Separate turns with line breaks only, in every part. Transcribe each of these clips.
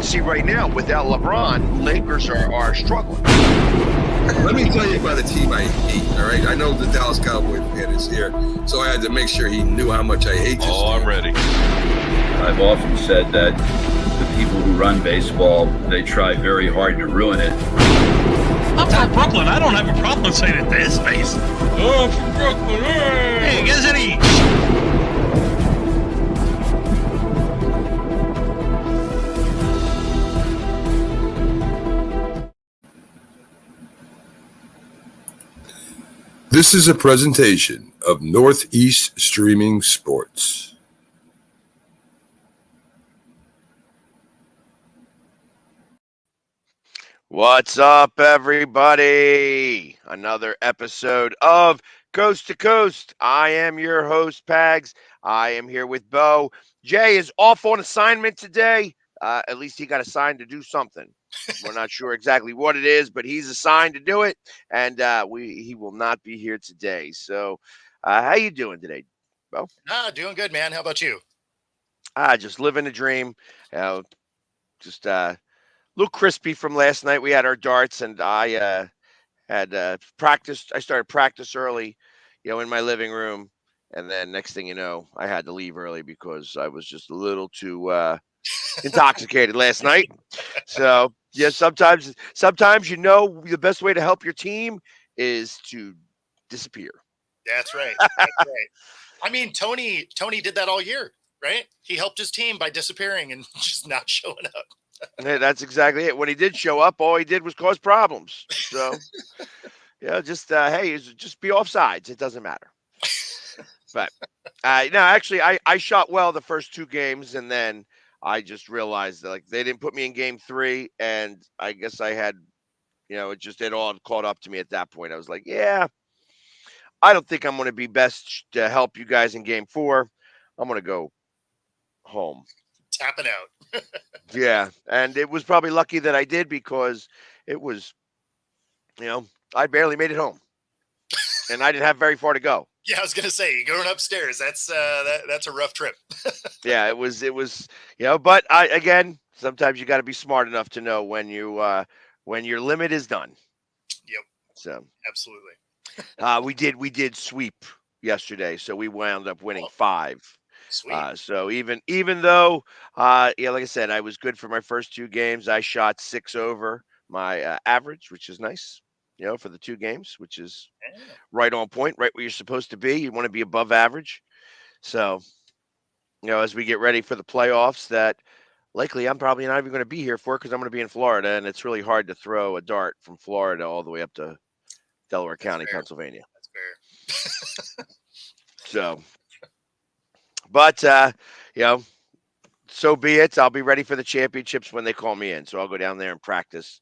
can see right now, without LeBron, Lakers are struggling.
Let me tell you about a team I hate, all right? I know the Dallas Cowboy fan is here, so I had to make sure he knew how much I hate this team.
I'm ready.
I've often said that the people who run baseball, they try very hard to ruin it.
I'm from Brooklyn. I don't have a problem saying it to his face.
Oh, I'm from Brooklyn.
Hey, guys, any...
This is a presentation of Northeast Streaming Sports.
What's up, everybody? Another episode of Coast to Coast. I am your host, Pags. I am here with Bo. Jay is off on assignment today. At least he got assigned to do something. We're not sure exactly what it is, but he's assigned to do it, and he will not be here today. So, how you doing today, Bo?
Doing good, man. How about you?
Just living a dream. Just a little crispy from last night. We had our darts, and I had practiced. I started practice early, in my living room, and then next thing you know, I had to leave early because I was just a little too intoxicated last night. So yeah, sometimes the best way to help your team is to disappear.
That's right. That's right. I mean, Tony did that all year, right? He helped his team by disappearing and just not showing up.
Hey, that's exactly it. When he did show up, all he did was cause problems. So just be off sides. It doesn't matter. But no, actually, I shot well the first two games, and then I just realized that they didn't put me in game 3, and I guess I had, it all caught up to me at that point. I was like, yeah, I don't think I'm going to be best to help you guys in game 4. I'm going to go home.
Tapping out.
Yeah, and it was probably lucky that I did because it was, I barely made it home, and I didn't have very far to go.
Yeah, I was gonna say going upstairs. That's that's a rough trip.
Yeah, it was, but again, sometimes you got to be smart enough to know when your limit is done.
Yep.
So
absolutely.
we did sweep yesterday, so we wound up winning 5.
Sweet.
So even though, like I said, I was good for my first 2 games. I shot 6 over my average, which is nice. For the 2 games, which is right on point, right where you're supposed to be. You want to be above average. So, as we get ready for the playoffs, that likely I'm probably not even going to be here for because I'm going to be in Florida, and it's really hard to throw a dart from Florida all the way up to Delaware County,
fair.
Pennsylvania.
That's fair.
So, but so be it. I'll be ready for the championships when they call me in. So I'll go down there and practice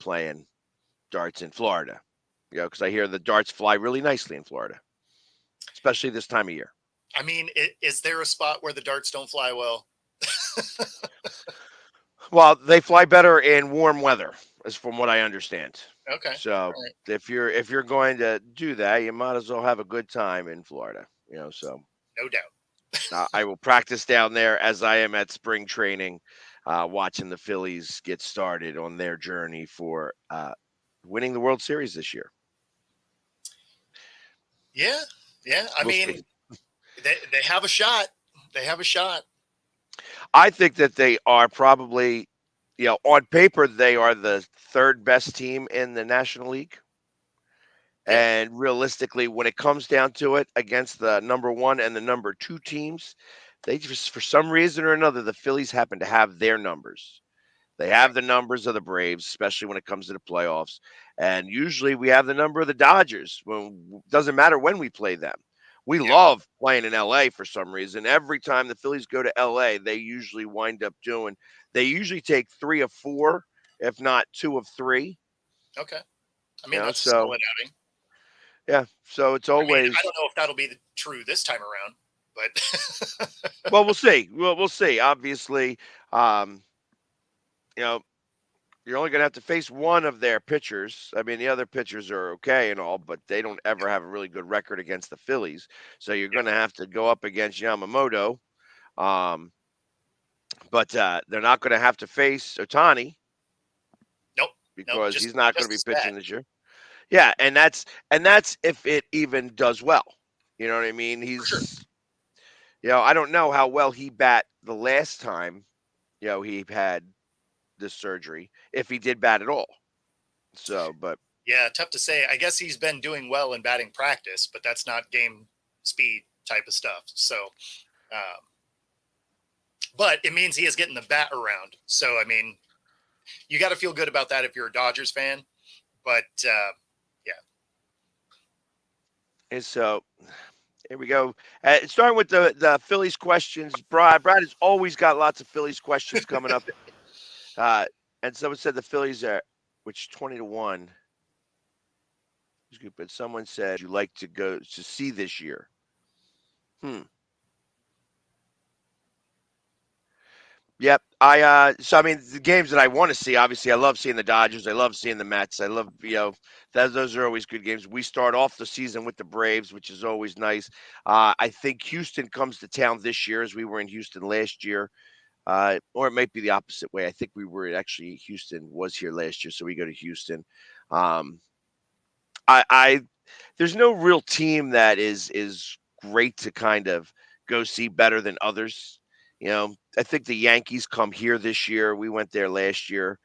playing darts in Florida, because I hear the darts fly really nicely in Florida, especially this time of year.
I mean, is there a spot where the darts don't fly well?
Well, they fly better in warm weather, as from what I understand.
Okay.
So
right.
if you're going to do that, you might as well have a good time in Florida. So
no doubt.
I will practice down there as I am at spring training, watching the Phillies get started on their journey for winning the World Series this year.
Yeah. I mean, they have a shot. They have a shot.
I think that they are probably, on paper, they are the 3rd best team in the National League. Yeah. And realistically, when it comes down to it, against the number 1 and the number 2 teams, they just, for some reason or another, the Phillies happen to have their numbers. They have the numbers of the Braves, especially when it comes to the playoffs. And usually we have the number of the Dodgers. Doesn't matter when we play them. We love playing in L.A. for some reason. Every time the Phillies go to L.A., they usually they usually take 3 of 4, if not 2 of 3.
Okay. I mean, that's a solid outing.
Yeah. So it's always.
I don't know if that'll be true this time around, but.
Well, we'll see. We'll see. Obviously, you're only going to have to face one of their pitchers. I mean, the other pitchers are okay and all, but they don't ever have a really good record against the Phillies. So you're going to have to go up against Yamamoto, but they're not going to have to face Otani
Nope. Nope.
because
Just
he's not going to
just
be
as bad.
pitching this year. Yeah, and that's if it even does well. You know what I mean?
For sure.
I don't know how well he bat the last time, he had this surgery, if he did bat at all. So, but
Yeah, tough to say. I guess he's been doing well in batting practice, but that's not game speed type of stuff. So, um, but it means he is getting the bat around. So, I mean, you got to feel good about that if you're a Dodgers fan. But yeah,
and so here we go. Starting with the Phillies questions. Brad has always got lots of Phillies questions coming up. Uh, and someone said the Phillies are, which 20-1. But someone said you like to go to see this year. Hmm. Yep. So I mean the games that I want to see, obviously I love seeing the Dodgers, I love seeing the Mets. I love, those are always good games. We start off the season with the Braves, which is always nice. I think Houston comes to town this year as we were in Houston last year. Or it might be the opposite way. I think we were actually Houston was here last year, so we go to Houston. Um, I there's no real team that is great to kind of go see better than others. I think the Yankees come here this year. We went there last year.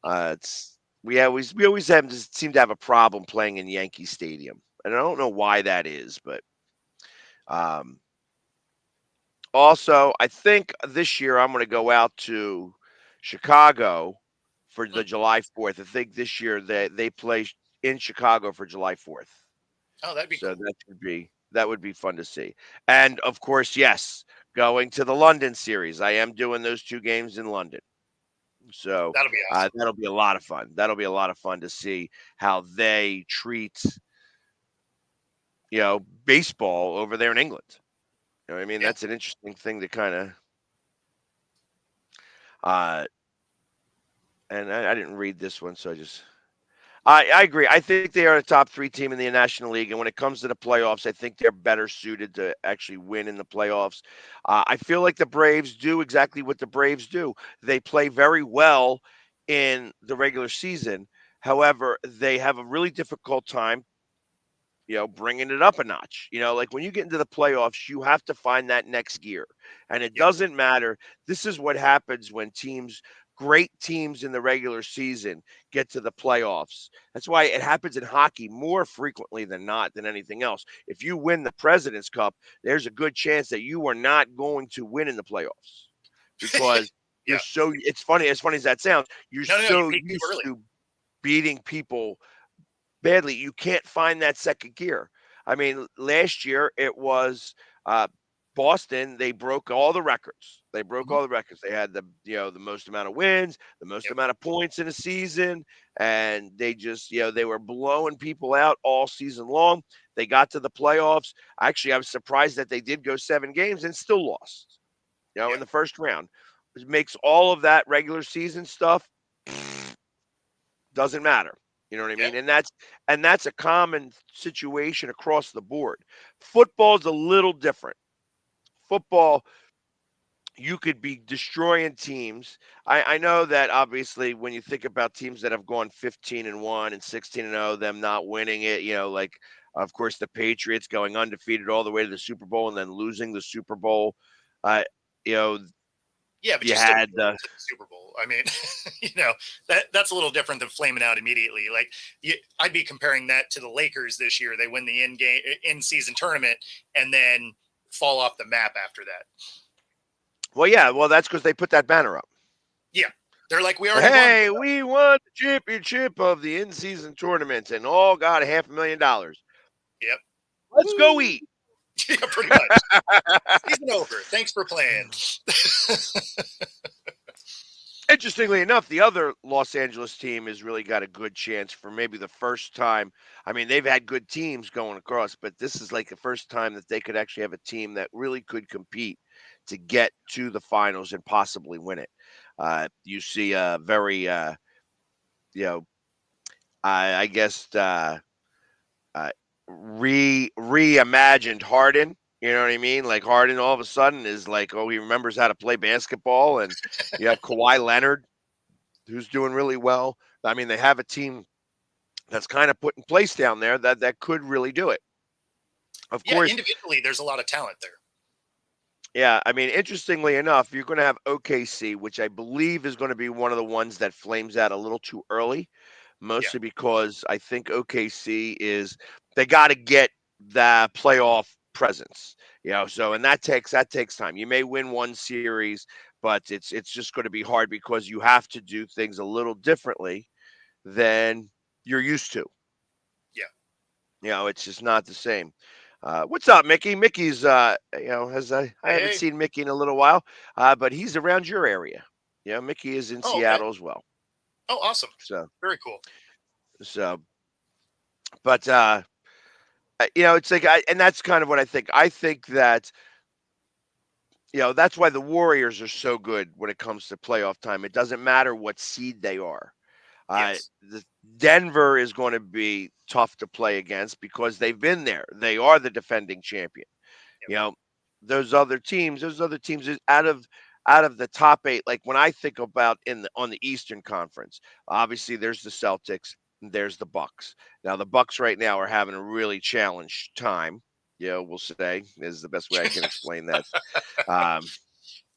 It's we always have just seem to have a problem playing in Yankee Stadium, and I don't know why that is, but um, also I think this year I'm going to go out to Chicago for the
mm,
July 4th. I think this year they play in Chicago for July 4th.
oh, that'd be
So
cool.
that would be fun to see. And of course, yes, going to the London series. I am doing those two games in London. So
That'll be awesome.
that'll be a lot of fun. That'll be a lot of fun to see how they treat, baseball over there in England. You know what I mean?
Yeah,
That's an interesting thing to kind of uh and I didn't read this one, so I agree. I think they are a top three team in the National League, and when it comes to the playoffs, I think they're better suited to actually win in the playoffs. I feel like the Braves do exactly what the Braves do. They play very well in the regular season. However, they have a really difficult time, bringing it up a notch. Like when you get into the playoffs, you have to find that next gear. And it
yep,
doesn't matter. This is what happens when great teams in the regular season get to the playoffs. That's why it happens in hockey more frequently than not than anything else. If you win the President's Cup, there's a good chance that you are not going to win in the playoffs because
yeah.
it's funny, as that sounds, you're
No, no, no. You
so
peaked too
used
early.
to beating people badly, you can't find that second gear. I mean, last year it was Boston. They broke all the records. They broke
Mhm.
all the records. They had the most amount of wins, the most
Yep.
amount of points in a season, and they just they were blowing people out all season long. They got to the playoffs. Actually, I was surprised that they did go 7 games and still lost. In
Yeah.
the first round, which makes all of that regular season stuff doesn't matter. You know what I
Yeah.
mean? And that's a common situation across the board. Football's a little different. Football, you could be destroying teams. I know that obviously when you think about teams that have gone 15-1 and 16-0, them not winning it, like of course the Patriots going undefeated all the way to the Super Bowl and then losing the Super Bowl. Uh, you know,
Yeah, but
you
you still
had
made it to the Super Bowl. I mean, that's a little different than flaming out immediately. Like I'd be comparing that to the Lakers this year. They win the in season tournament and then fall off the map after that.
well, yeah, well that's because they put that banner up.
Yeah, they're like, we already won.
Hey, we won the championship of the in-season tournament and all got $500,000.
Yep.
Let's go
Woo!
eat.
Yeah, pretty much. Season over. Thanks for playing.
Interestingly enough, the other Los Angeles team has really got a good chance for maybe the first time. I mean, they've had good teams going across, but this is like the first time that they could actually have a team that really could compete to get to the finals and possibly win it. You see a very, you know, I guess, uh, reimagined Harden. You know what I mean? Like Harden all of a sudden is like, oh, he remembers how to play basketball, and you have Kawhi Leonard who's doing really well. I mean, they have a team that's kind of put in place down there that could really do it. Of
Yeah,
course,
individually, there's a lot of talent there.
yeah. I mean, interestingly enough, you're going to have OKC, which I believe is going to be one of the ones that flames out a little too early,
Yeah,
mostly because I think OKC is they got to get the playoff presence. So and that takes time. You may win one series, but it's just going to be hard because you have to do things a little differently than you're used to.
yeah.
It's just not the same. What's up, Mickey? Mickey's, has I
Hey,
haven't
hey.
seen Mickey in a little while, but he's around your area. Mickey is in
Oh, okay.
Seattle as well.
Oh, awesome.
So,
Very cool.
so, but it's like, and that's kind of what I think. I think that that's why the Warriors are so good when it comes to playoff time. It doesn't matter what seed they are.
Yes.
The Denver is going to be tough to play against because they've been there. They are the defending champion.
Yep.
You know, those other teams is out of the top eight. Like when I think about on the Eastern Conference, obviously there's the Celtics, and there's the Bucks. Now the Bucks right now are having a really challenged time. We'll say is the best way I can explain that. Um,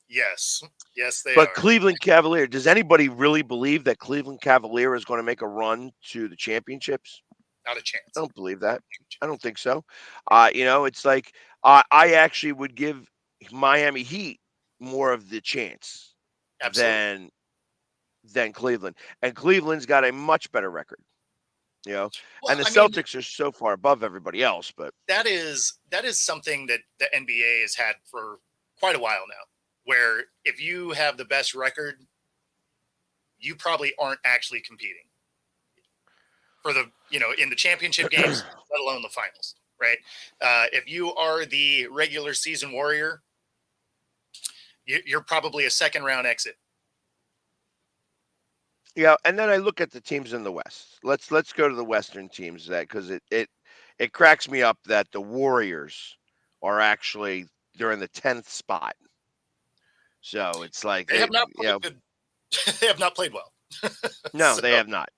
Yes. Yes, they
but
are.
Cleveland Cavalier, does anybody really believe that Cleveland Cavalier is going to make a run to the championships?
Not a
I
chance.
don't believe that. I don't think so. It's like I actually would give Miami Heat more of the chance
Absolutely.
than Cleveland, and Cleveland's got a much better record.
Well,
And the
I mean,
Celtics are so far above everybody else. But
that is something that the NBA has had for quite a while now. Where if you have the best record, you probably aren't actually competing for the in the championship games, let alone the finals, right? If you are the regular season warrior, you're probably a second round exit.
and then I look at the teams in the West. Let's go to the Western teams because it cracks me up that the Warriors are actually they're in the 10th spot. So it's like
They
they
have not played good. They have not played well.
no,
So
they have not.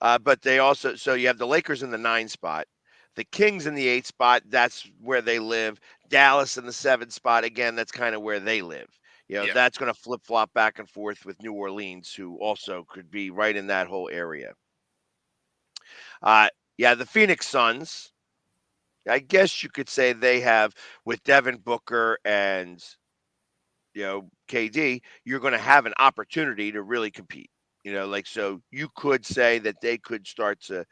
But they also so you have the Lakers in the 9 spot, the Kings in the 8 spot. That's where they live. Dallas in the 7 spot. Again, that's kind of where they live.
yeah,
That's going to flip flop back and forth with New Orleans, who also could be right in that whole area. Yeah, the Phoenix Suns. I guess you could say they have with Devin Booker and KD, you're going to have an opportunity to really compete. Like so you could say that they could start to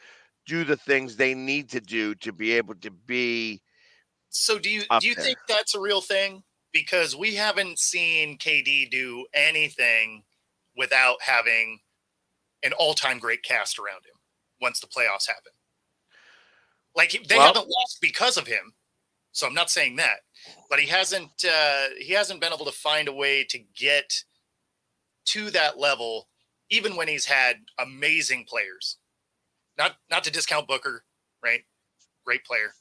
do the things they need to do to be able to be
So do you
up
do you
there.
think that's a real thing? Because we haven't seen KD do anything without having an all-time great cast around him once the playoffs happen. Like they
Well,
haven't lost because of him. So I'm not saying that, but he hasn't been able to find a way to get to that level even when he's had amazing players. Not to discount Booker, right? Great player,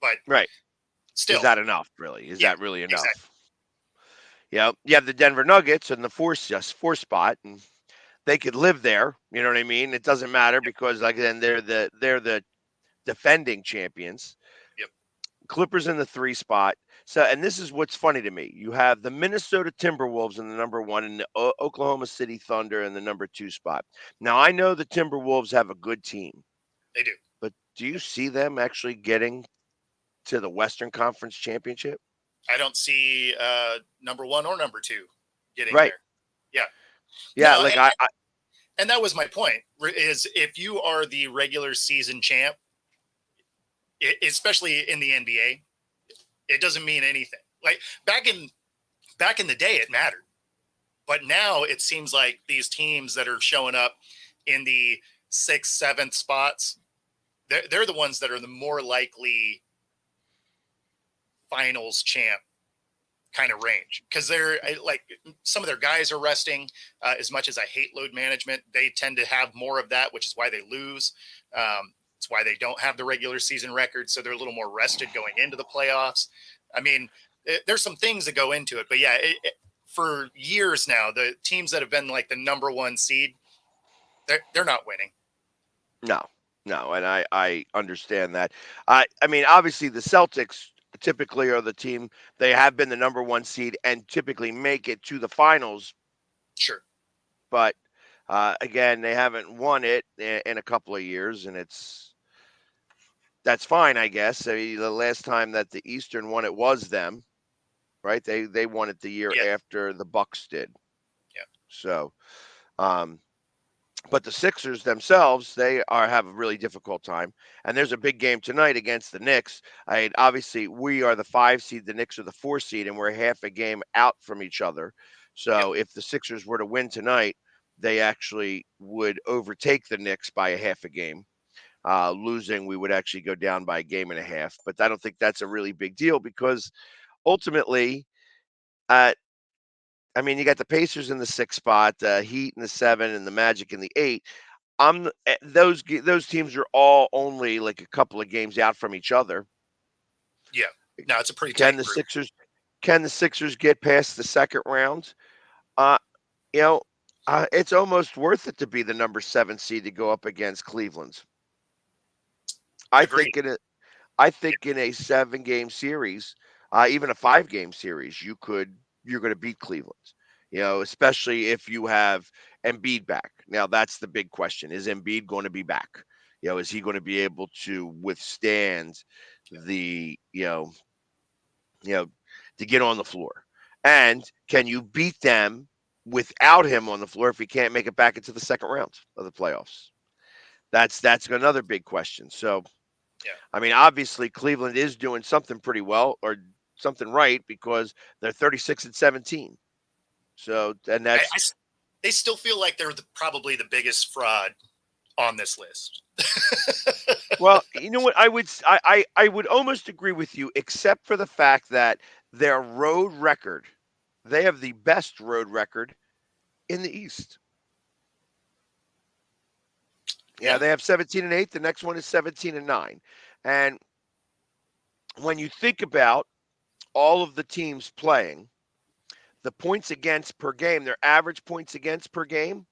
but
right. Is
still.
that enough, really? Is
Yeah,
that really
exactly.
enough? You have the Denver Nuggets in the four spot, and they could live there. You know what I mean? It doesn't matter
Yep.
because like then they're the defending champions.
Yep.
Clippers in the 3 spot. So, and this is what's funny to me. You have the Minnesota Timberwolves in the number 1 and the Oklahoma City Thunder in the number 2 spot. Now, I know the Timberwolves have a good team,
They do.
but do you see them actually getting to the Western Conference Championship?
I don't see number 1 or number 2 getting
Right.
there. Yeah.
Yeah,
No,
like
and that was my point. Is if you are the regular season champ, especially in the NBA, it doesn't mean anything. Like back in the day, it mattered, but now it seems like these teams that are showing up in the 6th, 7th spots, they're the ones that are the more likely finals champ kind of range because they're like some of their guys are resting. As much as I hate load management, they tend to have more of that, which is why they lose. It's why they don't have the regular season record, so they're a little more rested going into the playoffs. I mean, there's some things that go into it, but yeah, for years now, the teams that have been like the number one seed, they're not winning.
No, no, and I understand that. I mean, obviously the Celtics typically are the team. They have been the number one seed and typically make it to the finals,
Sure.
but again, they haven't won it in a couple of years, and that's fine, I guess. I mean, the last time that the Eastern won it was them, right? They won it the year
Yeah.
after the Bucks did.
Yeah.
So, um, but the Sixers themselves, they are have a really difficult time. And there's a big game tonight against the Knicks. Obviously, we are the 5 seed, the Knicks are the 4 seed, and we're half a game out from each other.
Yep.
So if the Sixers were to win tonight, they actually would overtake the Knicks by a half a game. Losing, we would actually go down by a game and a half. But I don't think that's a really big deal because ultimately, uh, I mean, you got the Pacers in the 6 spot, the Heat in the 7, and the Magic in the 8. Those teams are all only like a couple of games out from each other.
Yeah. No, it's a pretty
Can
tight
the
group.
Sixers can the Sixers get past the second round? Uh, you know, it's almost worth it to be the number 7 seed to go up against Cleveland. I
Agreed.
think in a I think in a 7 game series, even a 5 game series, you're going to beat Cleveland. Especially if you have Embiid back. Now that's the big question: is Embiid going to be back? Is he going to be able to withstand the you know to get on the floor? And can you beat them without him on the floor if he can't make it back into the second round of the playoffs? That's another big question. So
Yeah.
I mean, obviously Cleveland is doing something pretty well or something right because they're 36 and 17. So, and that's
They still feel like they're probably the biggest fraud on this list.
well, you know what I would almost agree with you, except for the fact that their road record, they have the best road record in the East. Yeah,
Yeah.
they have 17 and 8. The next one is 17 and 9. And when you think about all of the teams playing, the points against per game, their average points against per game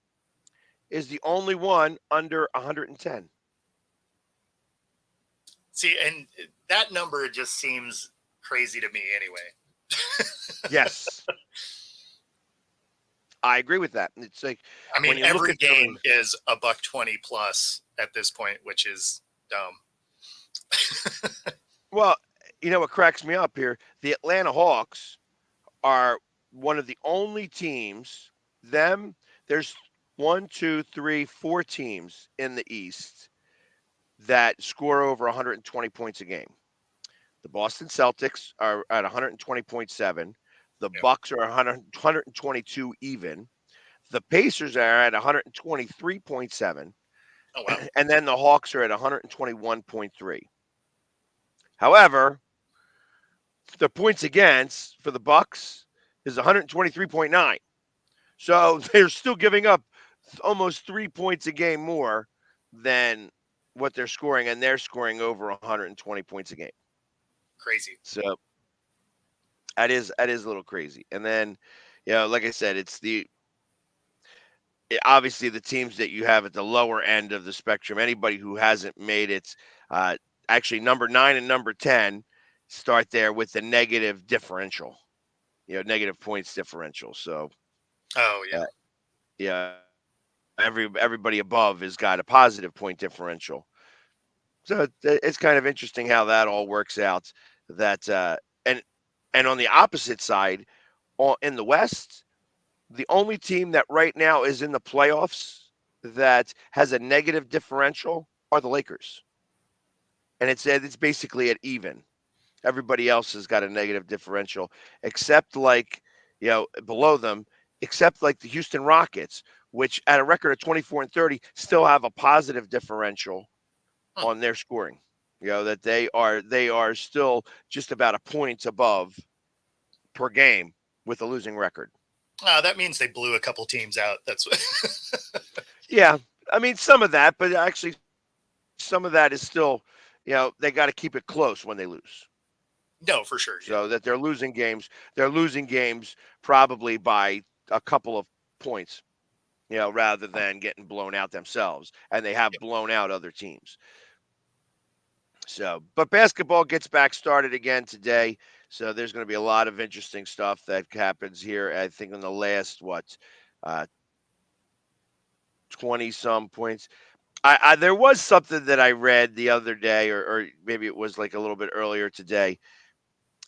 is the only one under 110.
See, and that number just seems crazy to me anyway.
Yes. I agree with that. It's like
I mean,
when you look
every
at some
game is a $120 plus at this point, which is dumb.
well, what cracks me up here, the Atlanta Hawks are one of the only teams, there's 4 teams in the East that score over 120 points a game. The Boston Celtics are at 120.7. The
Yeah.
Bucks are 122 even. The Pacers are at 123.7.
Oh wow.
And then the Hawks are at 121.3. However, the points against for the Bucks is 123.9. So they're still giving up almost 3 points a game more than what they're scoring, and they're scoring over 120 points a game.
Crazy.
So that is a little crazy. And then, like I said, obviously the teams that you have at the lower end of the spectrum. Anybody who hasn't made it, uh, actually number 9 and number 10 start there with the negative differential. Negative points differential. So,
Oh yeah.
yeah, everybody above has got a positive point differential. So it's kind of interesting how that all works out. That and on the opposite side, in the West, the only team that right now is in the playoffs that has a negative differential are the Lakers, and it's basically at even. Everybody else has got a negative differential, except like below them, except like the Houston Rockets, which at a record of 24 and 30 still have a positive differential
Huh.
on their scoring. That they are still just about a point above per game with a losing record.
That means they blew a couple teams out. That's
Yeah, I mean some of that, but actually some of that is still, they got to keep it close when they lose.
No, for sure. Yeah.
So that they're losing games. They're losing games probably by a couple of points, rather than getting blown out themselves. And they have
Yep.
blown out other teams. So, but basketball gets back started again today. So there's going to be a lot of interesting stuff that happens here. I think in the last, 20 some points. There was something that I read the other day, or maybe it was like a little bit earlier today.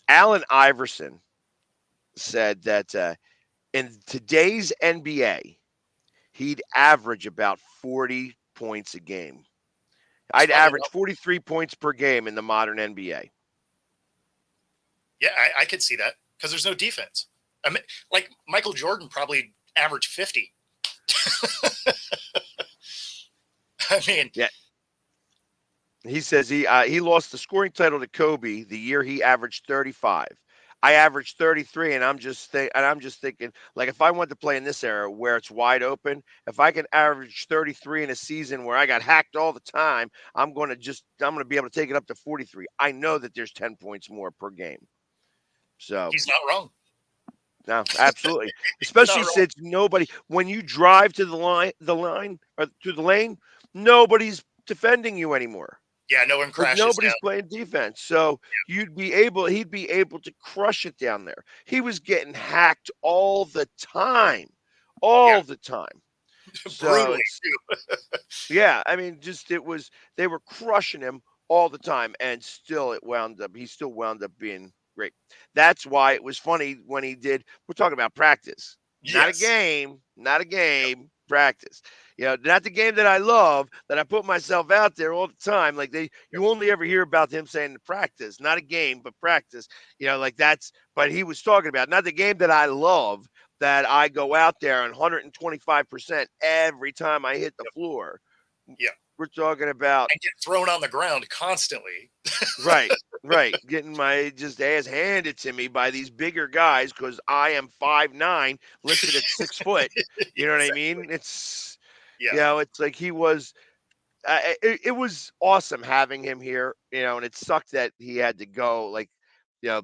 Allen Iverson said that in today's NBA, he'd average about 40 points a game.
It's
I'd
probably
average
about,
43 points per game in the modern NBA.
yeah, I could see that because there's no defense. I mean, like Michael Jordan probably averaged 50. I mean,
Yeah, he says he lost the scoring title to Kobe the year he averaged 35. I averaged 33, and I'm just thinking, like, if I want to play in this era where it's wide open, if I can average 33 in a season where I got hacked all the time, I'm going to be able to take it up to 43. I know that there's 10 points more per game. So
he's not wrong.
no, absolutely.
He's not
Especially
wrong.
since when you drive to the line or to the lane, nobody's defending you anymore.
Yeah, no one
Like
crashes down.
nobody's playing defense. So he'd be able to crush it down there. He was getting hacked all the time.
Yeah,
All the time. So
brutally
it's
too.
yeah, I mean, just they were crushing him all the time, and he still wound up being great. That's why it was funny when he did. We're talking about practice,
Yes.
not a
Yep.
game, practice. Not the game that I love, that I put myself out there all the time. Like
Yep.
you only ever hear about him saying practice, not a game, but practice. Like that's. But he was talking about not the game that I love, that I go out there and 125% every time I hit the
Yep.
floor.
Yep.
We're talking about
And get thrown on the ground constantly.
right, right, getting my just ass handed to me by these bigger guys because I am 5'9", listed at 6 foot. You know what I
Exactly.
mean? It's
Yeah.
it's like he was. It was awesome having him here. And it sucked that he had to go. Like, you know,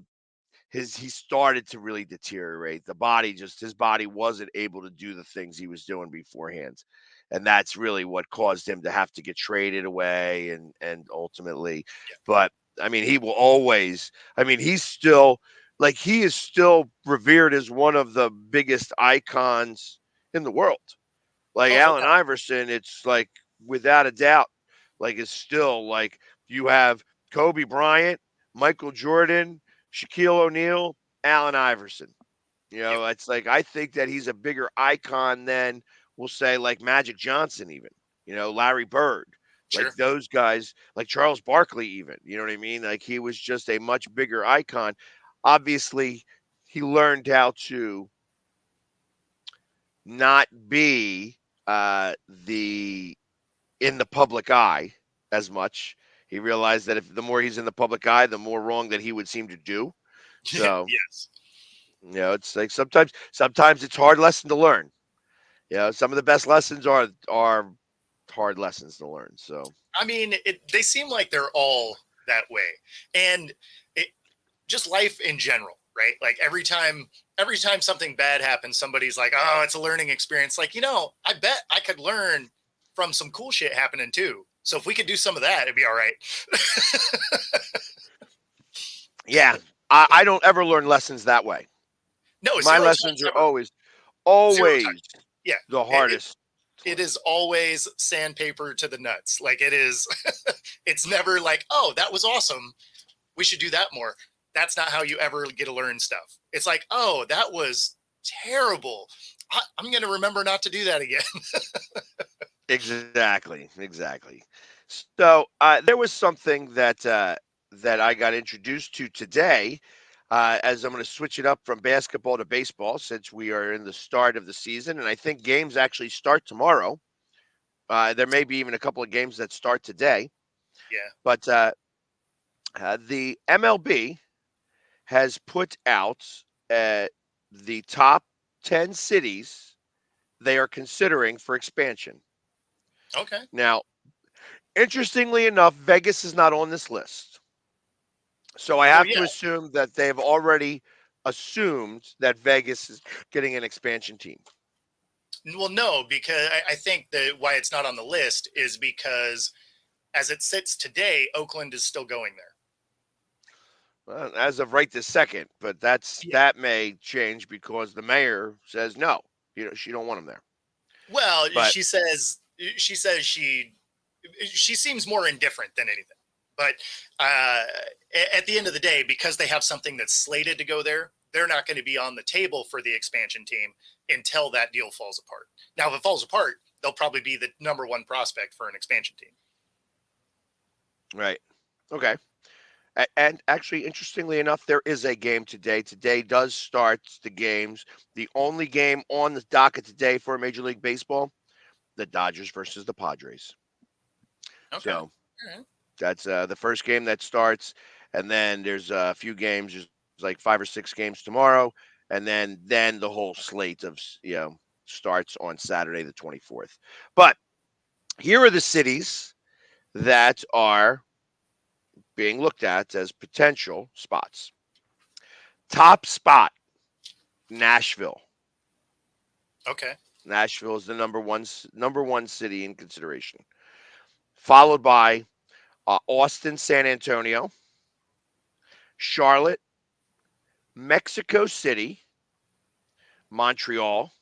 he started to really deteriorate. His body wasn't able to do the things he was doing beforehand. And that's really what caused him to have to get traded away and ultimately.
Yeah.
But I mean, he will always I mean, he is still revered as one of the biggest icons in the world. Like
Oh, no
Allen
doubt.
Iverson, it's like without a doubt, like it's still like you have Kobe Bryant, Michael Jordan, Shaquille O'Neal, Allen Iverson.
Yep.
It's like I think that he's a bigger icon than we'll say like Magic Johnson, even. Larry Bird, like
Sure.
those guys, like Charles Barkley, even. You know what I mean? Like he was just a much bigger icon. Obviously, he learned how to not be the in the public eye as much. He realized that if the more he's in the public eye, the more wrong that he would seem to do. So,
Yes.
it's like sometimes it's hard lesson to learn. Some of the best lessons are hard lessons to learn. So,
I mean, they seem like they're all that way. And it just life in general, right? Like every time something bad happens, somebody's like, "Oh, it's a learning experience." Like, I bet I could learn from some cool shit happening too. So if we could do some of that, it'd be all right.
yeah, I don't ever learn lessons that way.
No,
My
zero times
lessons are
ever. Zero
always
times. Yeah.
the
It, it,
hardest
it is
lessons.
always sandpaper to the nuts. Like it is, it's never like, "Oh, that was awesome. We should do that more." That's not how you ever get to learn stuff. It's like, "Oh, that was terrible. I'm going to remember not to do that again."
Exactly, exactly. So there was something that I got introduced to today, as I'm going to switch it up from basketball to baseball since we are in the start of the season, and I think games actually start tomorrow. There may be even a couple of games that start today,
Yeah.
but the MLB has put out the top 10 cities they are considering for expansion.
Okay.
Now, interestingly enough, Vegas is not on this list. So I
Oh
have
yeah.
to assume that they've already assumed that Vegas is getting an expansion team.
Well, no, because I think that why it's not on the list is because as it sits today, Oakland is still going there.
Well, as of right this second, but
Yeah.
that may change because the mayor says no. She don't want him there.
Well,
But
she seems more indifferent than anything. But uh, at the end of the day, because they have something that's slated to go there, they're not going to be on the table for the expansion team until that deal falls apart. Now, if it falls apart, they'll probably be the number one prospect for an expansion team.
right, okay. And actually, interestingly enough, there is a game today. Today does start the games. The only game on the docket today for Major League Baseball, the Dodgers versus the Padres.
Okay.
So
All right.
that's the first game that starts, and then there's a few games. There's like 5 or 6 games tomorrow, and then the whole slate of starts on Saturday the 24th. But here are the cities that are being looked at as potential spots. Top spot, Nashville.
Okay.
Nashville is the number one city in consideration, followed by Austin, San Antonio, Charlotte, Mexico City, Montreal,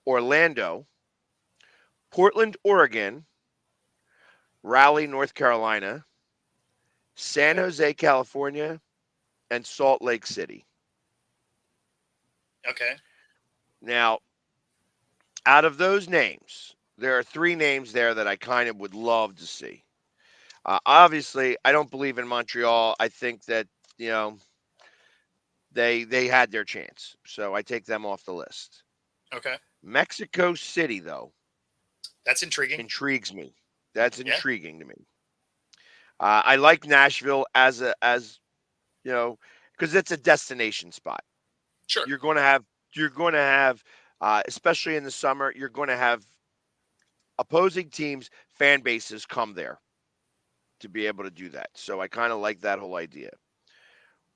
Orlando, Portland, Oregon, Raleigh, North Carolina, San
Okay.
Jose, California, and Salt Lake City.
Okay.
Now, out of those names, there are 3 names there that I kind of would love to see. Obviously, I don't believe in Montreal. I think that you know they had their chance, so I take them off the list.
Okay.
Mexico City, though,
That's intriguing.
intrigues me. That's
Yeah.
intriguing to me. I like Nashville as because it's a destination spot.
Sure.
You're going to have you're going to have especially in the summer, you're going to have opposing teams fan bases come there to be able to do that. So I kind of like that whole idea.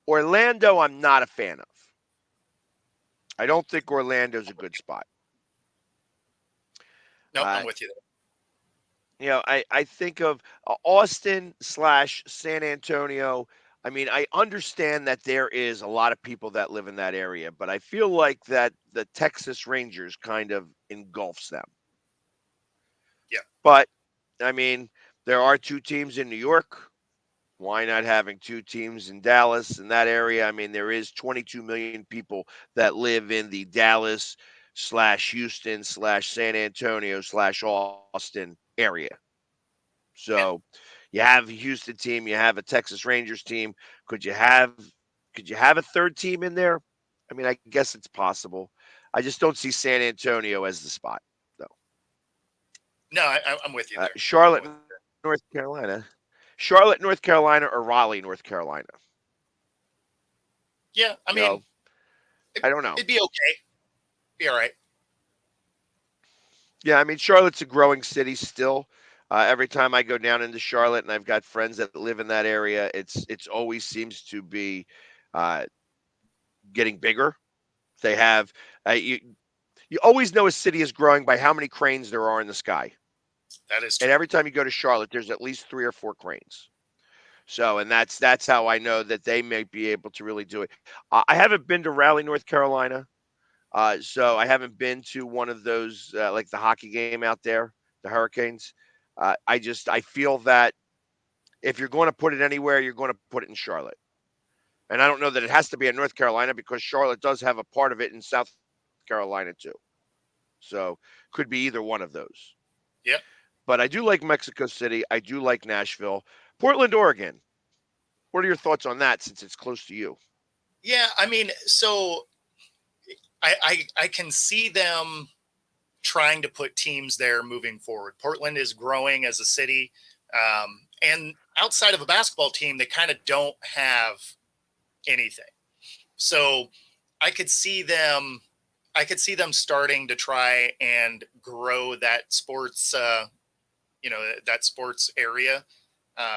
Orlando, I'm not a fan of. I don't think Orlando's a good spot.
No,
Uh,
I'm with you there.
I think of Austin slash San Antonio. I mean, I understand that there is a lot of people that live in that area, but I feel like that the Texas Rangers kind of engulfs them.
Yeah.
But I mean, there are 2 teams in New York. Why not having 2 teams in Dallas in that area? I mean, there is 22 million people that live in the Dallas slash Houston slash San Antonio slash Austin area. So
Yeah.
you have a Houston team, you have a Texas Rangers team. Could you have a third team in there? I mean, I guess it's possible. I just don't see San Antonio as the spot, though.
No, I'm with you there. I'm
Charlotte,
with.
North Carolina. Charlotte, North Carolina, or Raleigh, North Carolina.
Yeah. I
You know,
mean, it,
I don't know.
it'd be okay. Be all right.
Yeah, I mean, Charlotte's a growing city still. Every time I go down into Charlotte, and I've got friends that live in that area, it's always seems to be uh, getting bigger. They have you always know a city is growing by how many cranes there are in the sky.
That is
And
true.
every time you go to Charlotte, there's at least 3 or 4 cranes. So, and that's how I know that they may be able to really do it. I haven't been to Raleigh, North Carolina, so I haven't been to one of those like the hockey game out there, the Hurricanes. I feel that if you're going to put it anywhere, you're going to put it in Charlotte. And I don't know that it has to be in North Carolina because Charlotte does have a part of it in South Carolina too. So could be either one of those.
Yep.
But I do like Mexico City. I do like Nashville. Portland, Oregon. What are your thoughts on that since it's close to you?
Yeah. I mean, so I can see them trying to put teams there moving forward. Portland is growing as a city, and outside of a basketball team, they kind of don't have anything. So I could see them. I could see them starting to try and grow that sports, that sports area,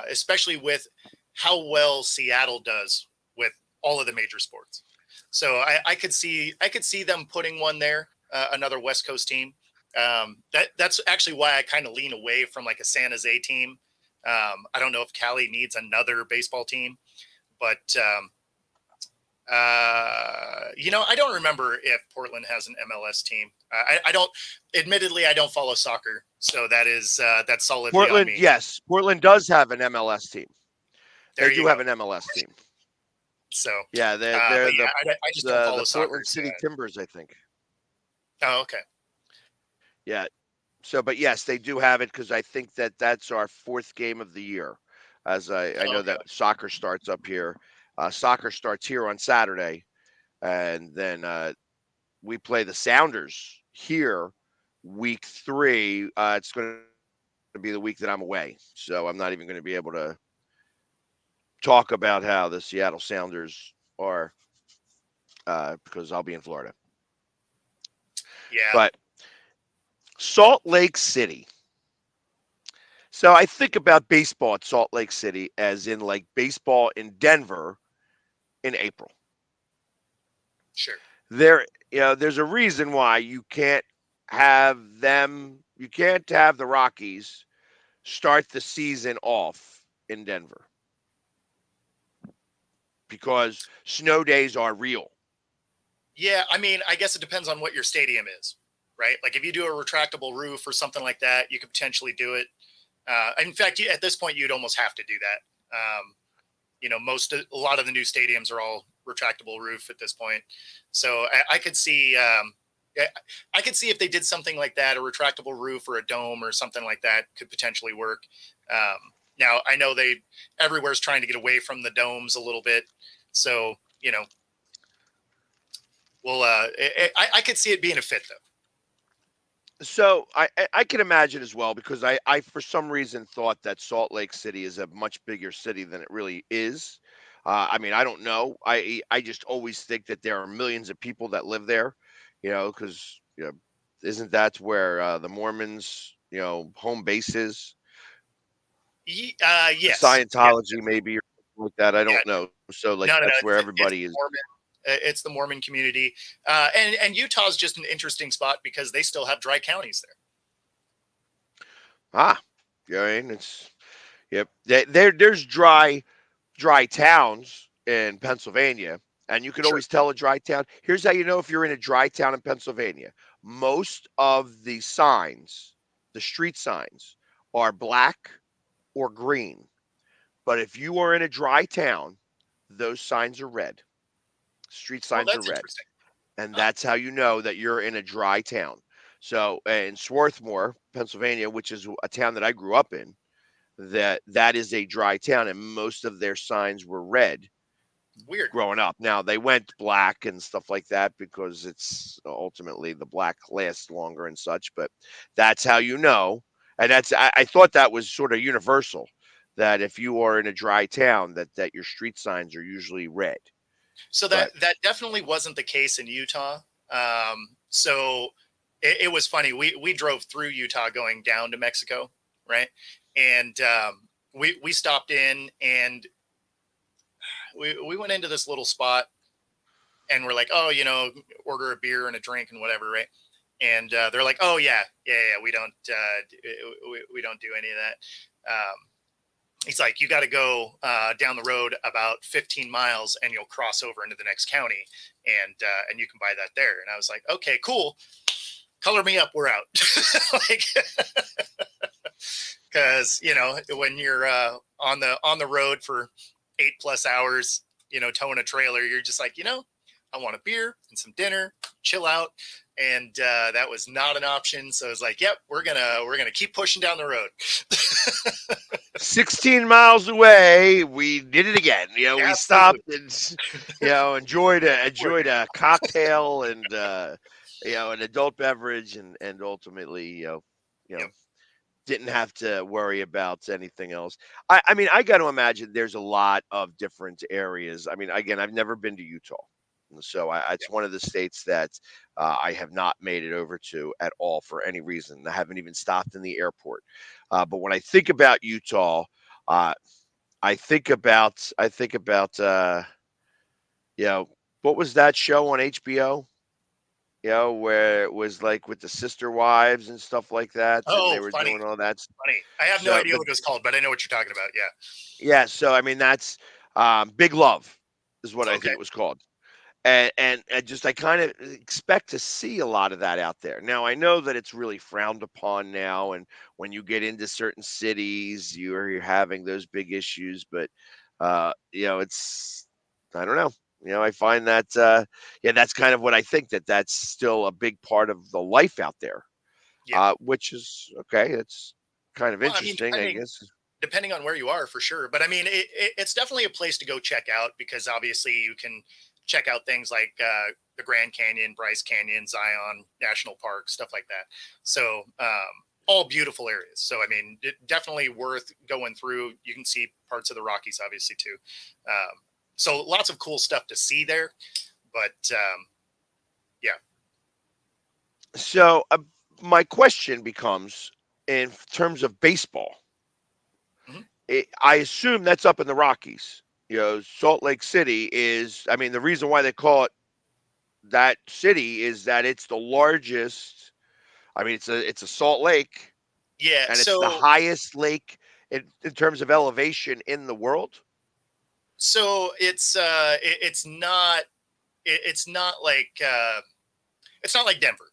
especially with how well Seattle does with all of the major sports. So I could see them putting one there, another West Coast team. That's actually why I kind of lean away from like a San Jose team. I don't know if Cali needs another baseball team, but I don't remember if Portland has an MLS team. I don't. Admittedly, I don't follow soccer, so that's solidly on
Portland,
me.
yes, Portland does have an MLS team.
There
They
you
do
go.
have an MLS team.
So,
Yeah, they're
but
they're
yeah,
the
I just don't follow
the
soccer.
Portland
So.
City Timbers, I think.
Oh, okay.
Yeah. So, but yes, they do have it because I think that that's our fourth game of the year. As I
Oh,
know
okay.
that soccer starts up here. Soccer starts here on Saturday, and then we play the Sounders here week 3. It's going to be the week that I'm away, so I'm not even going to be able to talk about how the Seattle Sounders are because I'll be in Florida.
Yeah.
But Salt Lake City. So I think about baseball at Salt Lake City as in like baseball in Denver in April.
Sure.
There's a reason why you can't have the Rockies start the season off in Denver because snow days are real.
Yeah, I mean, I guess it depends on what your stadium is, right? Like if you do a retractable roof or something like that, you could potentially do it. In fact, at this point, you'd almost have to do that. A lot of the new stadiums are all retractable roof at this point, so I could see. I could see if they did something like that, a retractable roof or a dome or something like that could potentially work. Now I know everywhere's trying to get away from the domes a little bit, so well, I could see it being a fit though.
So I can imagine as well because I for some reason thought that Salt Lake City is a much bigger city than it really is. I mean, I don't know. I just always think that there are millions of people that live there, because isn't that where the Mormons, home base is?
Yes, yeah,
Scientology maybe or something like that. I
yeah.
don't know. So like
No.
that's where
It's
everybody is.
Mormon. It's the Mormon community, and Utah's just an interesting spot because they still have dry counties there.
Ah, I mean, yep. There's dry towns in Pennsylvania, and you can
Sure.
always tell a dry town. Here's how you know if you're in a dry town in Pennsylvania. Most of the signs, the street signs, are black or green. But if you are in a dry town, those signs are red. Street
Well,
signs are
that's
red.
interesting.
And
Huh.
that's how you know that you're in a dry town. So in Swarthmore, Pennsylvania, which is a town that I grew up in, that is a dry town, and most of their signs were red
Weird.
growing up. Now they went black and stuff like that because it's ultimately the black lasts longer and such. But that's how you know, and I thought that was sort of universal that if you are in a dry town, that your street signs are usually red.
So
But
that definitely wasn't the case in Utah. So it was funny. We drove through Utah going down to Mexico, right? And we stopped in and we went into this little spot and we're like, oh, order a beer and a drink and whatever, right? And they're like, oh yeah, we don't we don't do any of that. He's like, you got to go down the road about 15 miles and you'll cross over into the next county and you can buy that there. And I was like, okay, cool. Color me up. We're out. Like, because when you're on the road for 8+ hours, towing a trailer, you're just like, I want a beer and some dinner, chill out. And that was not an option. So I was like, yep, we're gonna keep pushing down the road.
16 miles away, we did it again. We stopped
Absolutely.
and enjoyed a cocktail and an adult beverage, and ultimately
Yep.
didn't have to worry about anything else. I mean, I got to imagine there's a lot of different areas. I mean, again, I've never been to Utah, so it's one of the states that I have not made it over to at all for any reason. I haven't even stopped in the airport. But when I think about Utah, uh, I think about you know, what was that show on HBO? You know, where it was like with the sister wives and stuff like that, and they
Oh,
were
funny,
doing all that.
funny. I have no
So,
idea
but
what it was called, but I know what you're talking about. Yeah.
yeah, so I mean that's Big Love is what I
Okay.
think it was called. And just I kind of expect to see a lot of that out there. Now I know that it's really frowned upon now, and when you get into certain cities, you're having those big issues. But it's I don't know. I find that yeah, that's kind of what I think that's still a big part of the life out there,
Yeah.
which is okay. It's kind of
Well, I mean,
interesting, I guess.
depending on where you are, for sure. But I mean, it's definitely a place to go check out because obviously you can check out things like the Grand Canyon, Bryce Canyon, Zion National Park, stuff like that. So all beautiful areas. So I mean, definitely worth going through. You can see parts of the Rockies, obviously too. So lots of cool stuff to see there. But yeah,
So my question becomes, in terms of baseball,
hmm
I assume that's up in the Rockies. Salt Lake City is. I mean, the reason why they call it that city is that it's the largest. I mean, it's a Salt Lake,
yeah.
and it's the
So
highest lake in terms of elevation in the world.
it's not it's not like it's not like Denver,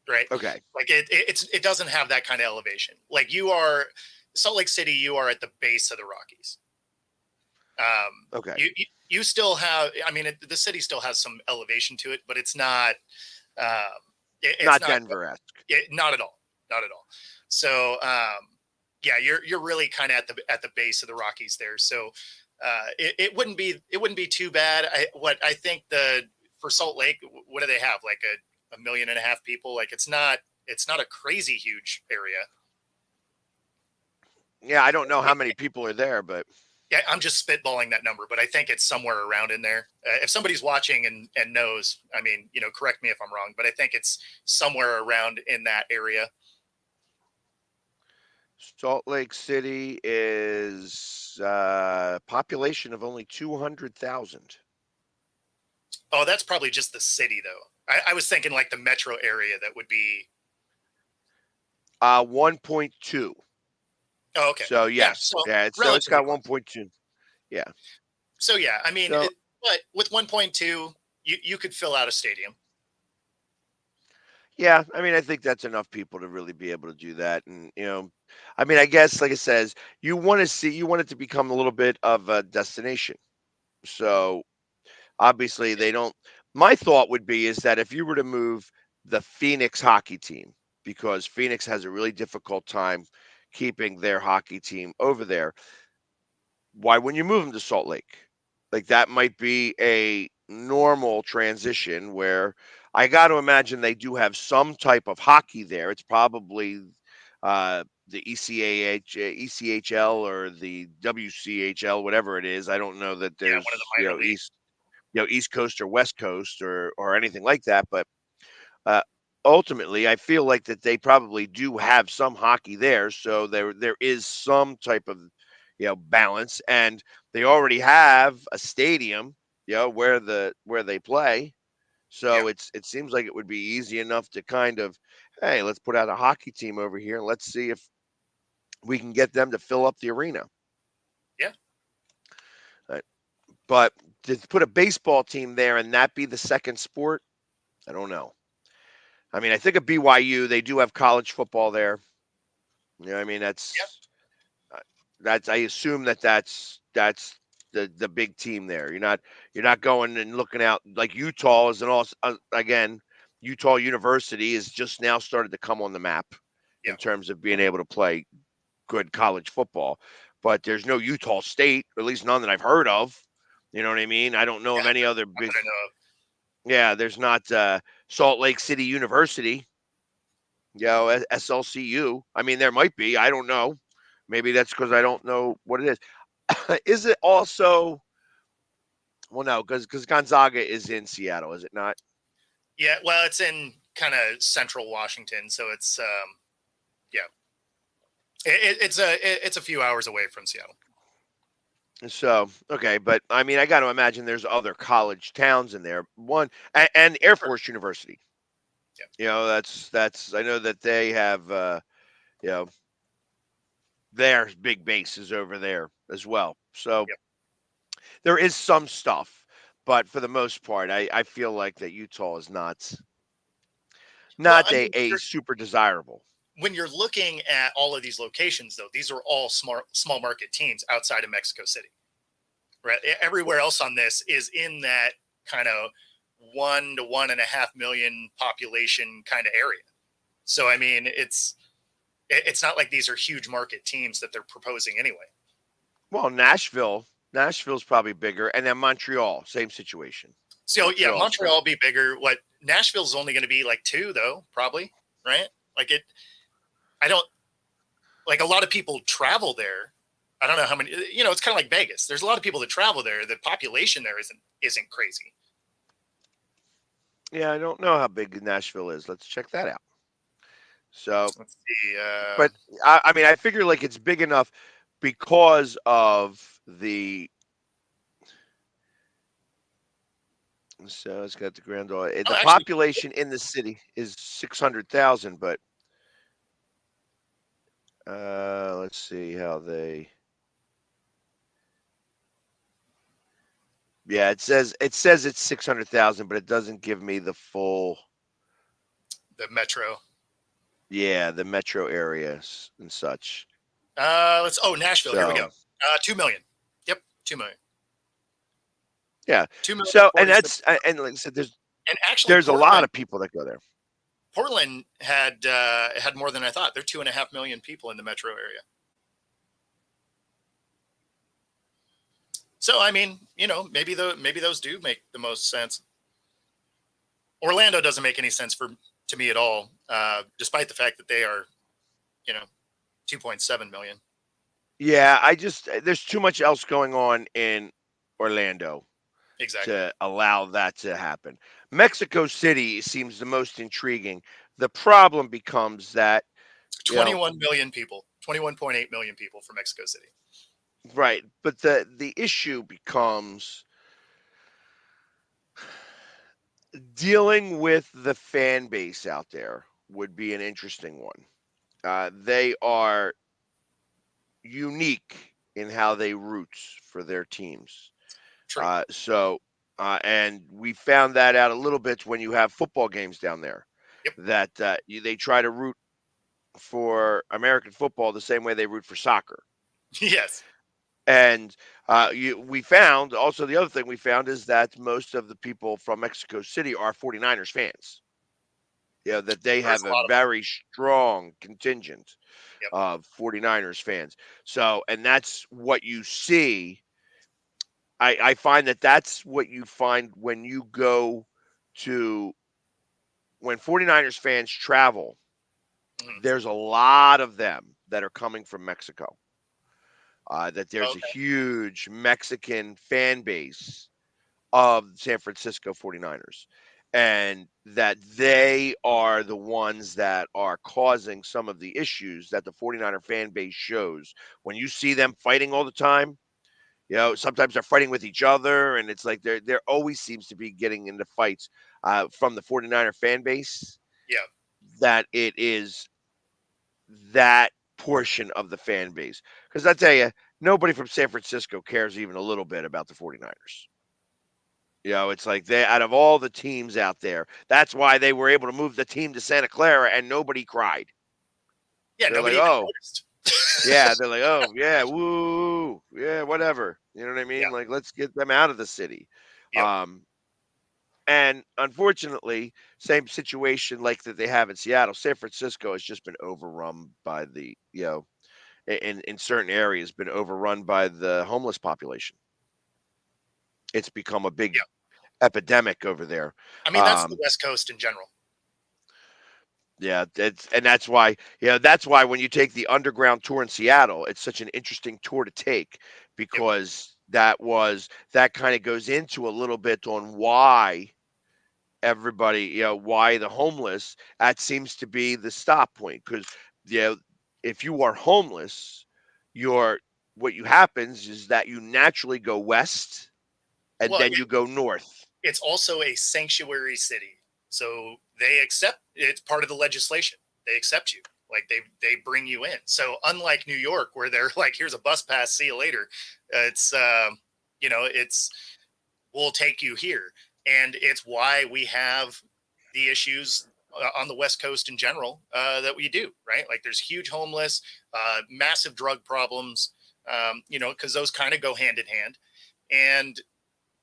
right?
Okay.
Like it doesn't have that kind of elevation. Like you are Salt Lake City, you are at the base of the Rockies.
Okay.
You still have. I mean, the city still has some elevation to it, but it's not. Um, it's
Not
not.
Denver-esque.
Not at all. Not at all. So yeah, you're really kind of at the base of the Rockies there. So it wouldn't be too bad. I think for Salt Lake, what do they have? Like a million and a half people. Like it's not a crazy huge area.
Yeah, I don't know how
It,
many people are there, but
yeah, I'm just spitballing that number, but I think it's somewhere around in there. If somebody's watching and knows, I mean, correct me if I'm wrong, but I think it's somewhere around in that area.
Salt Lake City is population of only 200,000.
Oh, that's probably just the city, though. I was thinking like the metro area that would be.
1.2.
Oh, okay.
So
Yeah.
yes,
So
yeah. It's
relatively
got
close.
1.2. Yeah.
So yeah, I mean,
So
but with 1.2, you could fill out a stadium.
yeah, I mean, I think that's enough people to really be able to do that, and I mean, I guess like it says, you want it to become a little bit of a destination. So obviously they don't. My thought would be is that if you were to move the Phoenix hockey team, because Phoenix has a really difficult time keeping their hockey team over there, why wouldn't you move them to Salt Lake? Like that might be a normal transition where I got to imagine they do have some type of hockey there. It's probably the ECHL or the WCHL, whatever it is. I don't know that
Yeah, one of the
there's
minor leagues.
East Coast or West Coast or anything like that, but uh, ultimately, I feel like that they probably do have some hockey there, so there is some type of balance, and they already have a stadium, where they play.
Yeah,
So it seems like it would be easy enough to kind of, hey, let's put out a hockey team over here and let's see if we can get them to fill up the arena.
yeah,
Uh, But to put a baseball team there and that be the second sport, I don't know. I mean, I think of BYU, they do have college football there. I mean,
yeah,
uh, that's I assume that's the big team there. You're not going and looking out like Utah is, and also again, Utah University is just now started to come on the map
yeah,
in terms of being able to play good college football. But there's no Utah State, or at least none that I've heard of. You know what I mean? I don't know
yeah.
of any other
Not
big.
that I know of.
Yeah, there's not Salt Lake City University. SLCU. I mean, there might be. I don't know. Maybe that's because I don't know what it is. Is it also? Well, no, because Gonzaga is in Seattle, is it not?
Yeah, well, it's in kind of central Washington, so yeah, it's a few hours away from Seattle.
So, okay, but I mean, I got to imagine there's other college towns in there. And Air
Sure.
Force University.
Yeah.
That's. I know that they have you know their big bases over there as well. So
Yep.
there is some stuff, but for the most part, I feel like that Utah is
Well,
not
I mean,
a super desirable.
when you're looking at all of these locations, though, these are all small market teams outside of Mexico City, right? Everywhere else on this is in that kind of 1 to 1.5 million population kind of area. So, I mean, it's not like these are huge market teams that they're proposing anyway.
Well, Nashville's probably bigger, and then Montreal, same situation.
So, yeah,
Montreal's
Montreal
pretty.
will be bigger. What Nashville's only going to be like 2, though, probably, right? Like it, I don't like a lot of people travel there. I don't know how many. It's kind of like Vegas. There's a lot of people that travel there. The population there isn't crazy.
Yeah, I don't know how big Nashville is. Let's check that out. So,
Let's see.
but I mean, I figure like it's big enough because of the. So it's got the grand.
Oh,
The
actually,
population in the city is 600,000, but let's see how they. Yeah, it says it's 600,000, but it doesn't give me the full.
the metro.
Yeah, the metro areas and such.
Nashville. Here we go.
So
2 million. Yep, 2 million.
yeah,
2 million.
so and
46.
that's and like I said,
And actually,
there's a lot of people that go there.
Portland had more than I thought. They're 2.5 million people in the metro area. So I mean, maybe those do make the most sense. Orlando doesn't make any sense to me at all, despite the fact that they are, you know, 2.7 million.
Yeah, there's too much else going on in Orlando
Exactly.
to allow that to happen. Mexico City seems the most intriguing. The problem becomes that, you know,
21 million people, 21.8 million people from Mexico City.
right, but the issue becomes dealing with the fan base out there would be an interesting one. They are unique in how they root for their teams.
True.
And we found that out a little bit when you have football games down there.
Yep.
That they try to root for American football the same way they root for soccer.
Yes.
And we found also the other thing we found is that most of the people from Mexico City are 49ers fans. That they
There's
have
a
a
lot of them.
very strong contingent
Yep.
of 49ers fans. So, and that's what you see. I find that that's what you find when you go to when 49ers fans travel.
Mhm.
There's a lot of them that are coming from Mexico. That there's a
Okay.
huge Mexican fan base of San Francisco 49ers. And that they are the ones that are causing some of the issues that the 49er fan base shows. When you see them fighting all the time, sometimes they're fighting with each other, and it's like there always seems to be getting into fights from the 49er fan base.
Yeah.
That it is that portion of the fan base. Because I tell you, nobody from San Francisco cares even a little bit about the 49ers. It's like they out of all the teams out there, that's why they were able to move the team to Santa Clara and nobody cried.
Yeah.
They're like,
Nobody even
oh,
noticed.
yeah. They're like, oh, yeah, woo, yeah, whatever. You know what I
Yeah.
mean? Like, let's get them out of the city.
Yep.
And unfortunately, same situation like that they have in Seattle. San Francisco has just been overrun by in certain areas, been overrun by the homeless population. It's become a big
Yeah.
epidemic over there.
I mean, that's the West Coast in general.
Yeah, that's why when you take the underground tour in Seattle, it's such an interesting tour to take
Yep.
because that kind of goes into a little bit on why everybody, why the homeless, that seems to be the stop point because, you know, if you are homeless, you're, 'cause, you know, if you are homeless, you're, 'cause, you know, if you are homeless, you're, 'cause, you know, if you are homeless, you're, 'cause, you know, if you are homeless, you're, 'cause, you know, if you are homeless, you're, 'cause, you know, if you are homeless, you're what you happens is that you naturally go west and
Well,
then you go north.
it's also a sanctuary city, so they accept it's part of the legislation. They accept you, like they bring you in. So unlike New York, where they're like, "Here's a bus pass, see you later," it's it's we'll take you here, and it's why we have the issues on the West Coast in general that we do, right? Like there's huge homeless, massive drug problems, because those kind of go hand in hand, and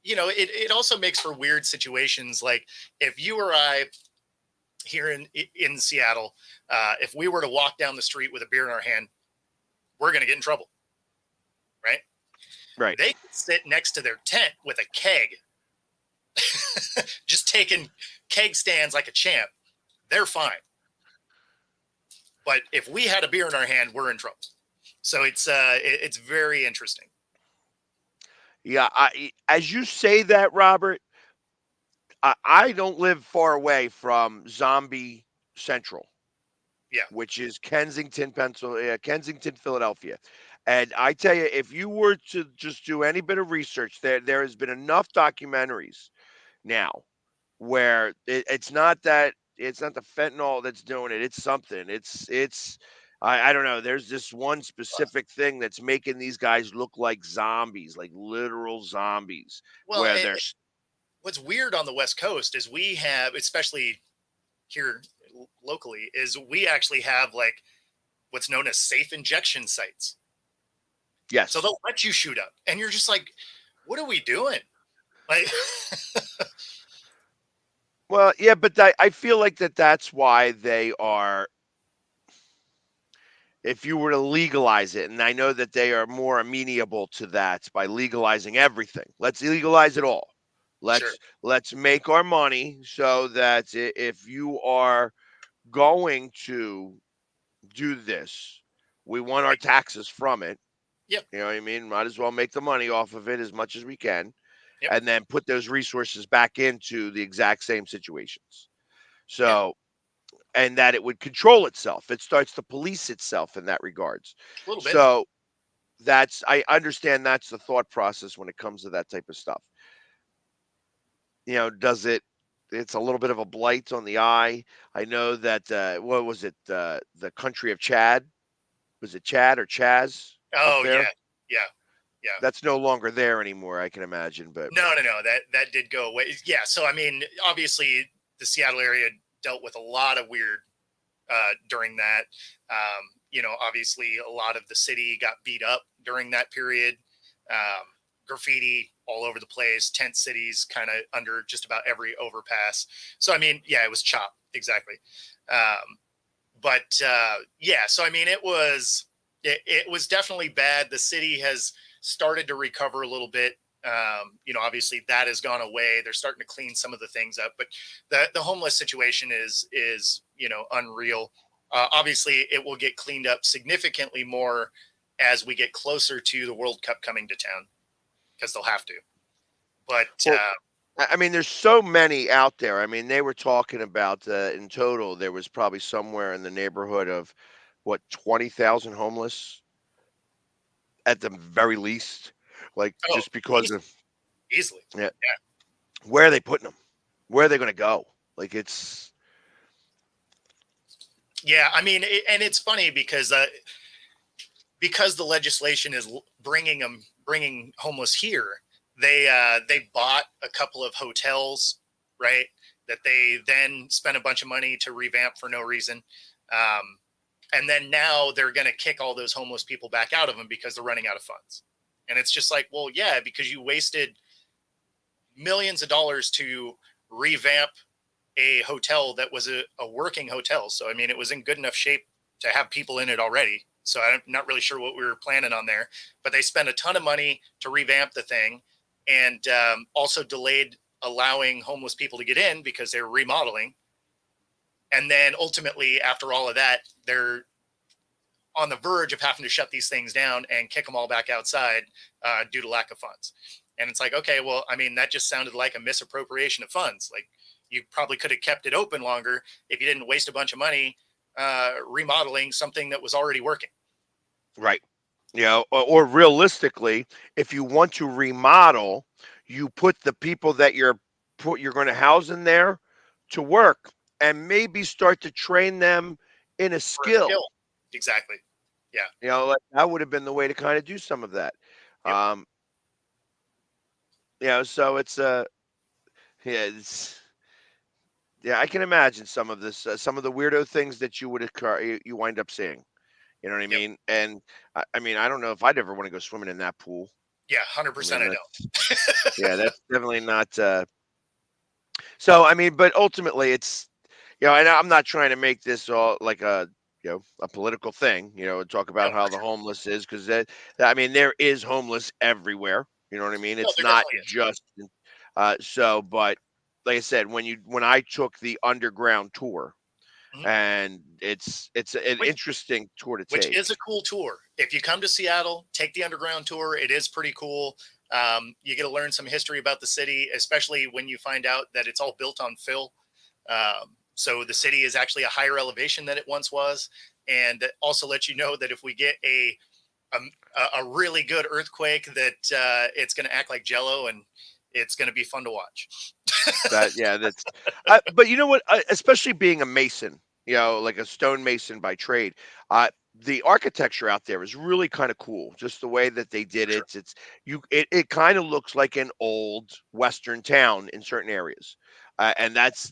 it also makes for weird situations. Like if you or I here in Seattle, if we were to walk down the street with a beer in our hand, we're going to get in trouble, right?
Right.
They could sit next to their tent with a keg, just taking keg stands like a champ. They're fine. But if we had a beer in our hand, we're in trouble. So it's very interesting.
Yeah, as you say that, Robert, I don't live far away from Zombie Central,
Yeah,
which is Kensington, Pennsylvania, Kensington, Philadelphia. And I tell you, if you were to just do any bit of research, there has been enough documentaries now where it's not the fentanyl that's doing it. It's something. I don't know. There's this one specific thing that's making these guys look like zombies, like literal zombies,
well,
where they're
what's weird on the West Coast is we have, especially here locally, is we actually have like what's known as safe injection sites. So
yes.
they'll let you shoot up, and you're just like, what are we doing? Like,
Well, yeah, but I feel like that's why they are. If you were to legalize it, and I know that they are more amenable to that by legalizing everything. Let's legalize it all.
sure,
Let's make our money so that if you are going to do this, we want our
right?
taxes from it.
Yep,
You know what I mean? Might as well make the money off of it as much as we can,
yep,
and then put those resources back into the exact same situations.
yeah,
So, and that it would control itself. It starts to police itself in that regards.
a little bit.
So I understand that's the thought process when it comes to that type of stuff. Does it's a little bit of a blight on the eye. I know that what was it? The country of Chad? Was it Chad or Chaz up
Oh
there?
yeah, yeah, yeah.
That's no longer there anymore, I can imagine. But
No. That did go away. Yeah. So I mean, obviously, the Seattle area dealt with a lot of weird during that. Obviously, a lot of the city got beat up during that period. Graffiti all over the place, tent cities kind of under just about every overpass. So I mean, yeah, it was chop exactly. But yeah, so I mean, it was definitely bad. The city has started to recover a little bit. Obviously that has gone away. They're starting to clean some of the things up, but the homeless situation is unreal. Obviously, it will get cleaned up significantly more as we get closer to the World Cup coming to town, because they'll have to. But
well, I mean, there's so many out there. I mean, they were talking about in total there was probably somewhere in the neighborhood of what 20,000 homeless at the very least. Like
oh,
just because of
easily,
yeah,
yeah.
where are they putting them? Where are they going to go? Like it's
Yeah, I mean, and it's funny because the legislation is bringing homeless here. They bought a couple of hotels, right? That they then spent a bunch of money to revamp for no reason, and then now they're going to kick all those homeless people back out of them because they're running out of funds. And it's just like, well, yeah, because you wasted millions of dollars to revamp a hotel that was a working hotel. So, I mean, it was in good enough shape to have people in it already. So I'm not really sure what we were planning on there, but they spent a ton of money to revamp the thing, and also delayed allowing homeless people to get in because they were remodeling. And then ultimately, after all of that, they're on the verge of having to shut these things down and kick them all back outside due to lack of funds. And it's like, okay, well, I mean, that just sounded like a misappropriation of funds. Like, you probably could have kept it open longer if you didn't waste a bunch of money remodeling something that was already working.
right. or realistically, if you want to remodel, you put the people that you're going to house in there to work, and maybe start to train them in a
For a skill.
skill.
Exactly. Yeah.
Like that would have been the way to kind of do some of that.
Yep.
Um, so yeah, yeah, I can imagine some of this, some of the weirdo things that you would occur, you wind up seeing. You know what I
Yep.
mean? And I mean, I don't know if I'd ever want to go swimming in that pool.
Yeah.
I
100%.
mean,
I
that's
don't.
yeah, that's definitely not. So I mean, but ultimately, it's and I'm not trying to make this all like a political thing. And talk
No,
about how
for
the
sure.
homeless is, because I mean, there is homeless everywhere. You know what I mean?
No,
It's
there
not
definitely is.
just but like I said, when I took the underground tour,
Mhm.
and it's an
Which
interesting tour to
which
take.
is a cool tour. If you come to Seattle, take the underground tour. It is pretty cool. You get to learn some history about the city, especially when you find out that it's all built on fill. So the city is actually a higher elevation than it once was, and that also lets you know that if we get a, a really good earthquake, that it's going to act like Jello, and it's going to be fun to watch.
That yeah, that's but you know what? Especially being a mason, like a stone mason by trade, the architecture out there is really kind of cool. Just the way that they did
For sure.
it. It kind of looks like an old Western town in certain areas, and that's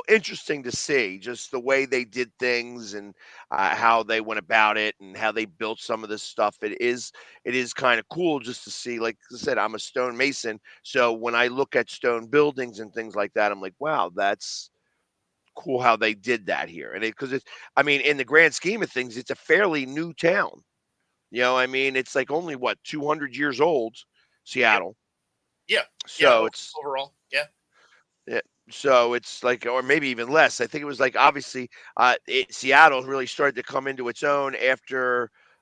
interesting to see just the way they did things, and how they went about it, and how they built some of this stuff. It is kind of cool just to see. Like I said, I'm a stone mason, so when I look at stone buildings and things like that, I'm like, wow, that's cool how they did that here. And because it's, I mean, in the grand scheme of things, it's a fairly new town. I mean, it's like only what, 200 years old,
Yep.
Seattle.
Yeah. Yeah.
So it's
Overall. Yeah.
Yeah. So it's like, or maybe even less. I think it was like, obviously, Seattle really started to come into its own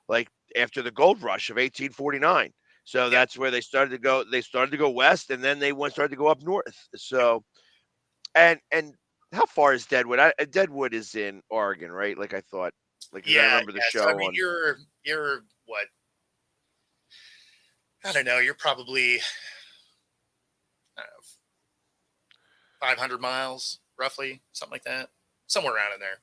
like after the gold rush of 1849. So
Yep.
that's where they started to go. They started to go west, and then they started to go up north.
Yep.
So and how far is Deadwood? Deadwood is in Oregon, right? Like I thought, like because I
Yeah.
remember the
Yeah. So I
show
mean,
on.
you're what? I don't know. You're probably I don't know, 500 miles, roughly, something like that, somewhere around in there.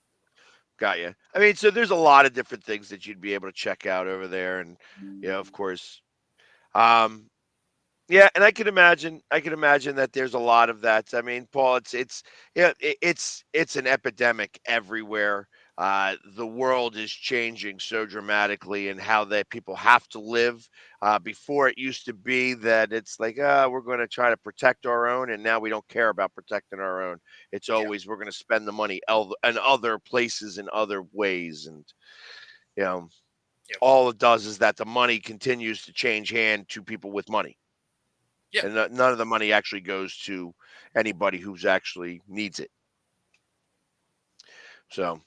Got you. I mean, so there's a lot of different things that you'd be able to check out over there, and of course. Um, Yeah, and I can imagine that there's a lot of that. I mean, Paul, it's an epidemic everywhere. The world is changing so dramatically, and how that people have to live. Before it used to be that it's like, we're going to try to protect our own, and now we don't care about protecting our own. It's
Yeah.
always we're going to spend the money in other places in other ways, and you know,
Yep.
all it does is that the money continues to change hand to people with money,
Yeah.
and none of the money actually goes to anybody who's actually needs it. So,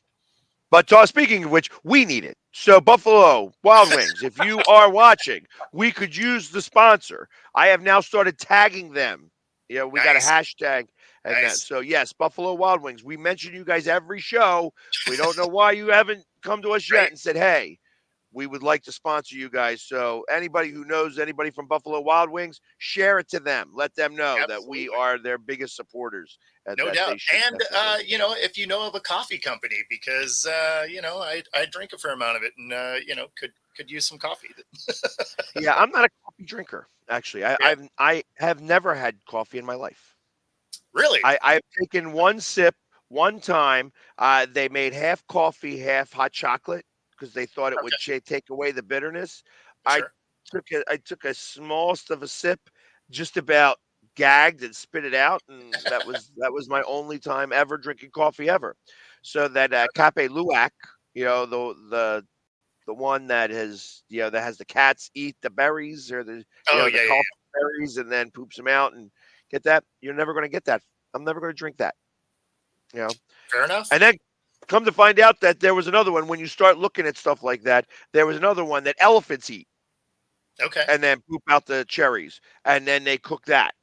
but speaking of which, we need it. So, Buffalo Wild Wings, if you are watching, we could use the sponsor. I have now started tagging them. We got a
Nice.
hashtag and that.
Nice.
So, yes, Buffalo Wild Wings. We mention you guys every show. We don't know why you haven't come to us yet
Right.
and said, hey, we would like to sponsor you guys. So anybody who knows anybody from Buffalo Wild Wings, share it to them. Let them know that we
Absolutely.
are their biggest supporters, and
No
that
doubt.
they should
And
definitely.
if you know of a coffee company, because I drink a fair amount of it, and could use some coffee.
Yeah, I'm not a coffee drinker. Actually,
Yeah.
I have never had coffee in my life.
Really.
I've taken one sip one time. They made half coffee, half hot chocolate, because they thought it would
Okay.
take away the bitterness. I
Sure.
I took a smallest of a sip, just about gagged and spit it out, and that was my only time ever drinking coffee ever. So that Cape Luwak, the one that has the cats eat the berries, or
Oh
the
yeah, yeah,
coffee berries, and then poops them out and get that. You're never going to get that. I'm never going to drink that. You know,
yeah. Fair enough.
and then come to find out that there was another one. When you start looking at stuff like that, there was another one that elephants eat,
Okay.
and then poop out the cherries, and then they cook that.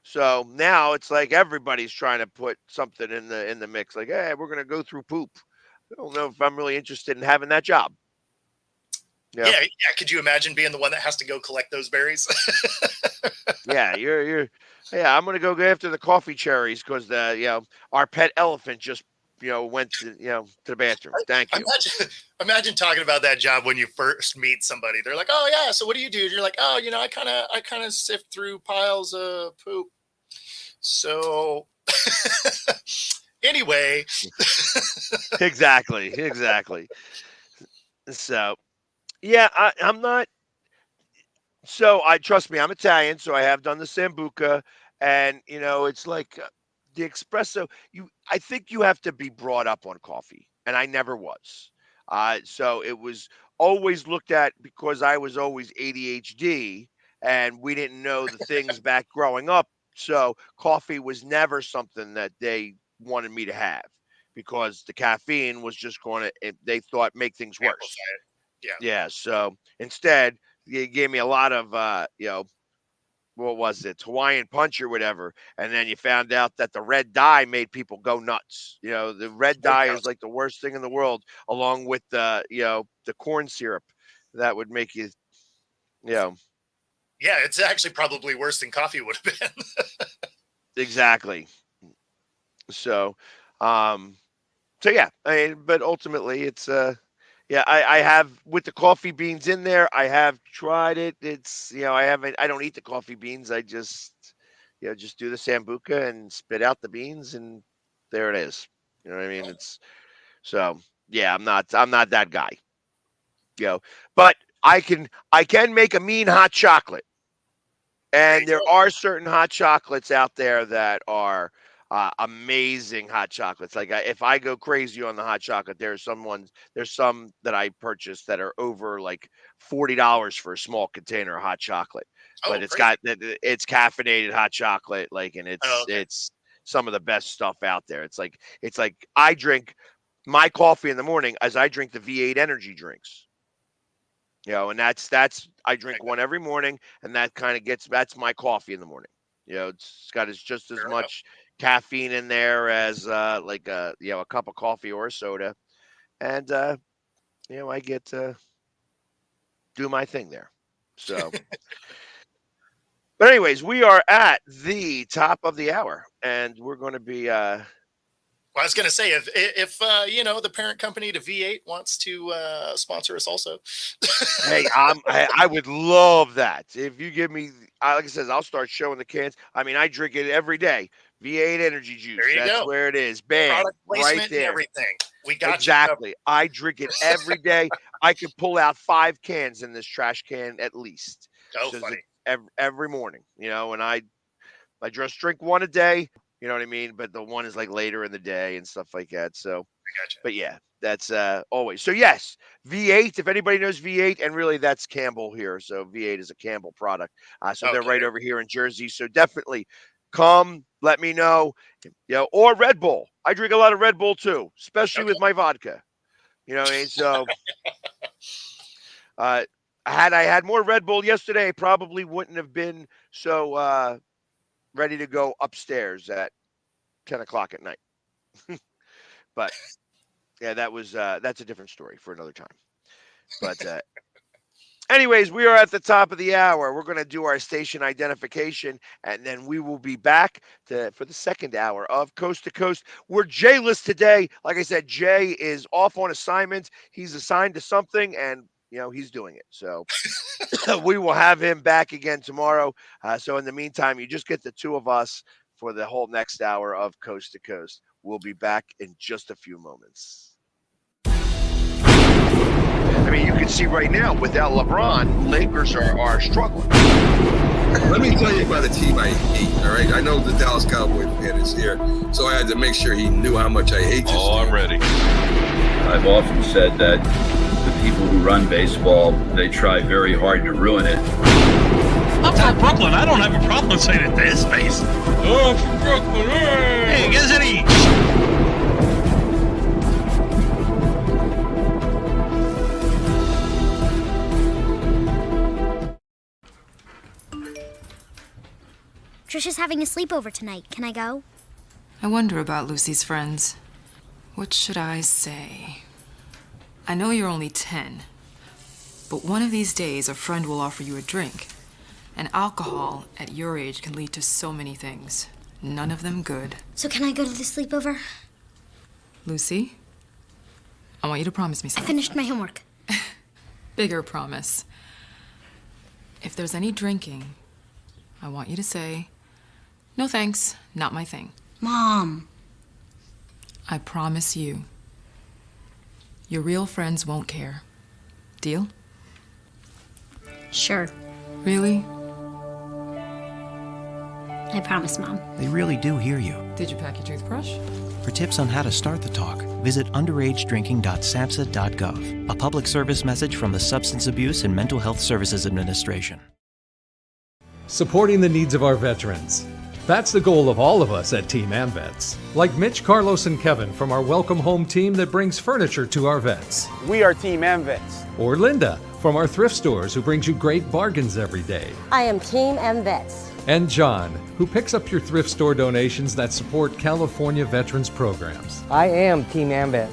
So now it's like everybody's trying to put something in the mix. Like, hey, we're gonna go through poop. I don't know if I'm really interested in having that job. Yeah,
Yeah, yeah. Could you imagine being the one that has to go collect those berries?
yeah, you're yeah. I'm gonna go after the coffee cherries because our pet elephant just went to the bathroom. Thank you.
Imagine talking about that job when you first meet somebody. They're like, "Oh yeah, so what do you do?" You're like, "Oh, I kind of sift through piles of poop." So anyway,
Exactly, exactly. So yeah, I'm not. So I trust me, I'm Italian, so I have done the sambuca, and it's like the espresso. I think you have to be brought up on coffee, and I never was. So it was always looked at because I was always ADHD, and we didn't know the things back growing up. So coffee was never something that they wanted me to have because the caffeine was just going to. They thought make things worse.
amplify it. Yeah.
Yeah, so instead, they gave me a lot of, what was it, Hawaiian punch or whatever, and then you found out that the red dye made people go nuts. The red
No
dye is
doubt.
like the worst thing in the world, along with the corn syrup that would make you know,
Yeah, it's actually probably worse than coffee would have been.
exactly. So, um, so yeah, but ultimately, it's yeah, I have with the coffee beans in there. I have tried it. It's I haven't. I don't eat the coffee beans. I just do the sambuca and spit out the beans, and there it is. You know what I mean? It's so yeah. I'm not that guy. You know, but I can make a mean hot chocolate.
There you
And there
go.
are certain hot chocolates out there that are amazing hot chocolates. Like if I go crazy on the hot chocolate, there's some that I purchased that are over like $40 for a small container of hot chocolate.
Oh,
But
crazy.
it's caffeinated hot chocolate, like, and
Oh, okay.
it's some of the best stuff out there. It's like I drink my coffee in the morning as I drink the V8 energy drinks. And that's I drink one every morning, and that kind of that's my coffee in the morning. It's got just as
Fair enough.
much caffeine in there as like a cup of coffee or a soda, and I get to do my thing there. So, but anyways, we are at the top of the hour, and we're going to be
Well, I was going to say if the parent company to V8 wants to sponsor us also.
Hey, I would love that. If you give me, like I said, I'll start showing the cans. I mean, I drink it every day. V8 energy
There
juice.
you
That's
go.
where it is. Bam,
Product
right
placement and
there.
everything. We got you covered.
Exactly. I drink it every day. I could pull out 5 cans in this trash can at least.
Oh,
So
funny.
every morning, and I just drink one a day. You know what I mean? But the one is like later in the day and stuff like that. So
I got you.
but yeah, that's always. So yes, V8. If anybody knows V8, and really that's Campbell here. So V8 is a Campbell product. So they're
Okay.
right over here in Jersey. So definitely come. Let me know. Or Red Bull. I drink a lot of Red Bull too, especially
Okay.
with my vodka. You know what I mean? So uh, had I had more Red Bull yesterday, I probably wouldn't have been so ready to go upstairs at 10 o'clock at night. But yeah, that's a different story for another time. But anyways, we are at the top of the hour. We're going to do our station identification, and then we will be back for the second hour of Coast to Coast. We're Jayless today. Like I said, Jay is off on assignment. He's assigned to something, and he's doing it. So we will have him back again tomorrow. So in the meantime, you just get the two of us for the whole next hour of Coast to Coast. We'll be back in just a few moments. I mean, you can see right now, without LeBron, Lakers are struggling.
Let me tell you about a team I hate, all right? I know the Dallas Cowboy fan is here, so I had to make sure he knew how much I hate this
Oh,
team.
I'm ready.
I've often said that the people who run baseball, they try very hard to ruin it.
I'm from Brooklyn. I don't have a problem saying it to his face. Oh, from Brooklyn. Hey, get it each.
Trisha's having a sleepover tonight. Can I go?
I wonder about Lucy's friends. What should I say? I know you're only 10, But one of these days, a friend will offer you a drink. And alcohol at your age can lead to so many things. None of them good.
So can I go to the sleepover?
Lucy, I want you to promise me
I
something.
finished my homework.
Bigger promise. If there's any drinking, I want you to say, "No thanks, not my thing."
Mom.
I promise you. Your real friends won't care. Deal?
Sure.
Really?
I promise, Mom.
They really do hear you.
Did you pack your toothbrush?
For tips on how to start the talk, visit underagedrinking.samhsa.gov, a public service message from the Substance Abuse and Mental Health Services Administration.
Supporting the needs of our veterans. That's the goal of all of us at Team AmVets. Like Mitch, Carlos, and Kevin from our Welcome Home team that brings furniture to our vets.
We are Team AmVets.
Or Linda from our thrift stores who brings you great bargains every day.
I am Team AmVets.
And John, who picks up your thrift store donations that support California veterans programs.
I am Team AmVets.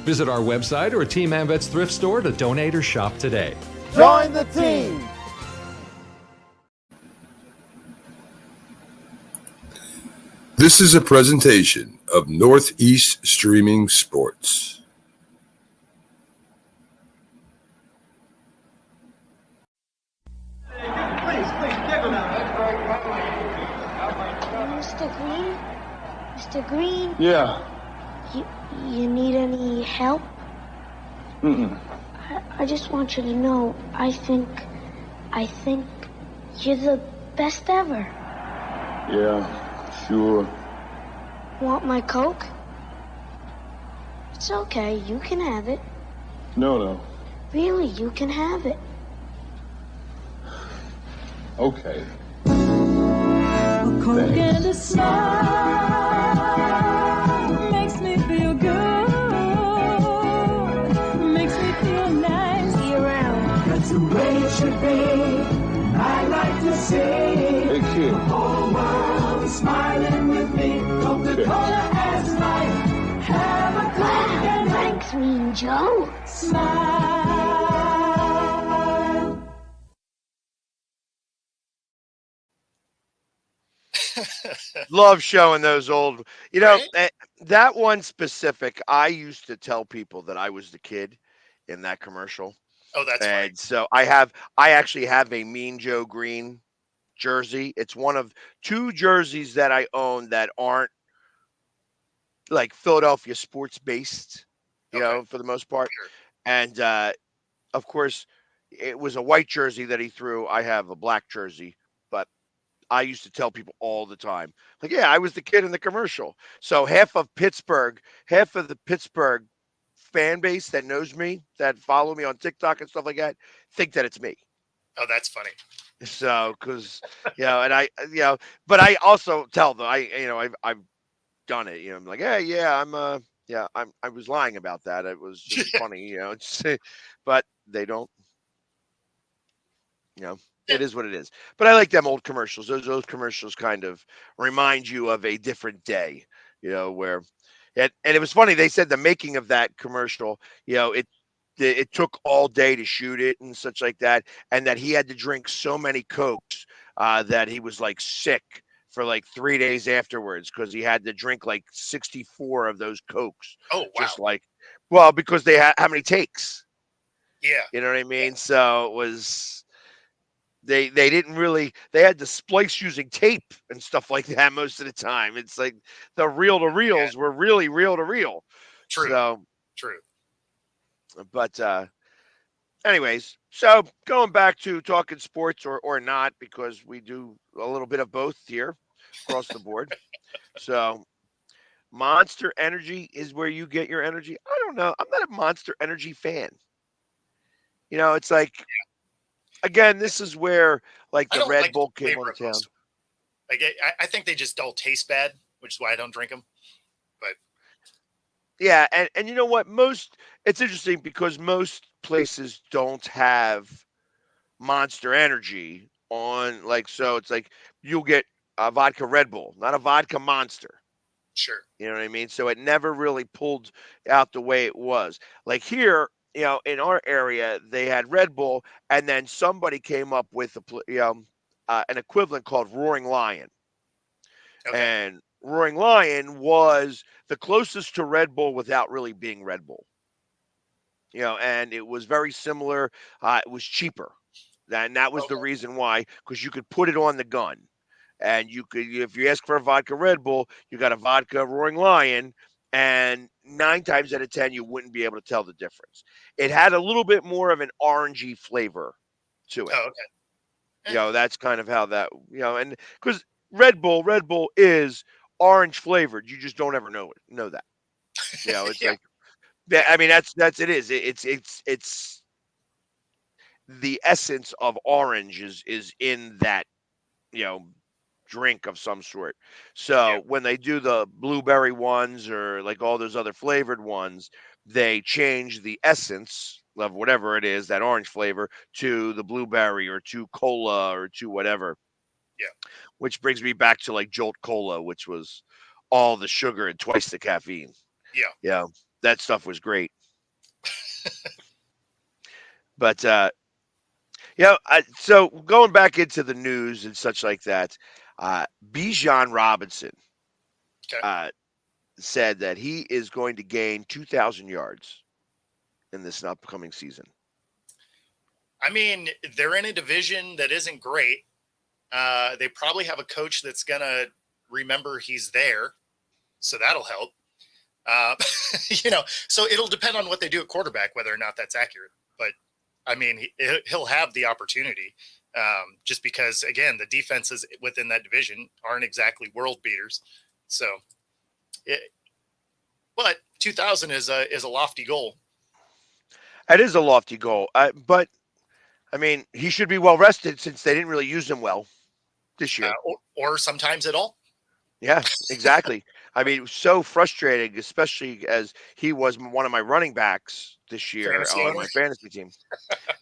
Visit our website or Team AmVets thrift store to donate or shop today.
Join the team!
This is a presentation of Northeast Streaming Sports.
Mr. Green? Mr. Green?
Yeah.
You need any help? I just want you to know, I think you're the best ever.
Yeah, sure.
Want my Coke? It's okay, you can have it.
No.
Really, you can have it.
Okay.
Coke and a smile makes me feel good, makes me feel nice.
See you around.
That's the way it should be. I like to see
Hey, kid.
the whole world is smiling with me. Coca-Cola as life. Have a Coke and
Thanks, Mean Joe.
smile.
Love showing those old,
Right?
that one specific. I used to tell people that I was the kid in that commercial.
Oh, that's funny.
And so I actually have a Mean Joe Green jersey. It's one of two jerseys that I own that aren't like Philadelphia sports based,
Okay.
for the most part.
Sure.
And of course, it was a white jersey that he threw. I have a black jersey, but I used to tell people all the time, like, yeah, I was the kid in the commercial. So half of the Pittsburgh fan base that knows me, that follow me on TikTok and stuff like that, think that it's me.
Oh, that's funny.
So, because and but I also tell them I've done it. I'm like, I was lying about that. It was just funny, but they don't. It is what it is. But I like them old commercials. Those commercials kind of remind you of a different day, where and it was funny. They said the making of that commercial, it took all day to shoot it and such like that, and that he had to drink so many Cokes that he was like sick for like 3 days afterwards because he had to drink like 64 of those Cokes.
Oh, wow.
Just because they had how many takes?
Yeah.
You know what I mean? So it was. They didn't really. They had to splice using tape and stuff like that most of the time. It's like the reel to reels were really reel to reel.
True.
So,
True.
but anyways, so going back to talking sports or not, because we do a little bit of both here across the board. So Monster Energy is where you get your energy. I don't know. I'm not a Monster Energy fan. It's like. Again, this is where
I
the
don't
Red
like
Bull
the
came
flavor
on
of
town.
most. Like I think they just don't taste bad, which is why I don't drink them. But
Yeah, and you know what? It's interesting because most places don't have Monster Energy on so it's like you'll get a vodka Red Bull, not a vodka Monster.
sure.
You know what I mean? So it never really pulled out the way it was. Like here, in our area, they had Red Bull, and then somebody came up with an equivalent called Roaring Lion.
Okay.
And Roaring Lion was the closest to Red Bull without really being Red Bull. And it was very similar. It was cheaper. And that was the
Okay.
reason why, because you could put it on the gun. And you could, if you ask for a vodka Red Bull, you got a vodka Roaring Lion, and 9 times out of 10, you wouldn't be able to tell the difference. It had a little bit more of an orangey flavor to it.
Oh, okay.
That's kind of how that, and because Red Bull is orange flavored. You just don't ever know that. It's
Yeah.
like, yeah, I mean, that's it is. It's the essence of orange is in that, you know, drink of some sort.
Yeah.
So when they do the blueberry ones or like all those other flavored ones, they change the essence of whatever it is, that orange flavor, to the blueberry or to cola or to whatever.
Yeah.
Which brings me back to like Jolt Cola, which was all the sugar and twice the caffeine.
Yeah.
Yeah, that stuff was great. But so going back into the news and such like that, Bijan Robinson
Okay.
said that he is going to gain 2,000 yards in this upcoming season.
I mean, they're in a division that isn't great. They probably have a coach that's gonna remember he's there, so that'll help. Uh, so it'll depend on what they do at quarterback, whether or not that's accurate. But I mean, he'll have the opportunity, just because again, the defenses within that division aren't exactly world beaters. So, but 2,000 is a lofty goal.
It is a lofty goal, but I mean, he should be well rested since they didn't really use him well this year.
Or sometimes at all.
Yeah, exactly. I mean, it was so frustrating, especially as he was one of my running backs this year
Fantasy
on
owner.
my fantasy team.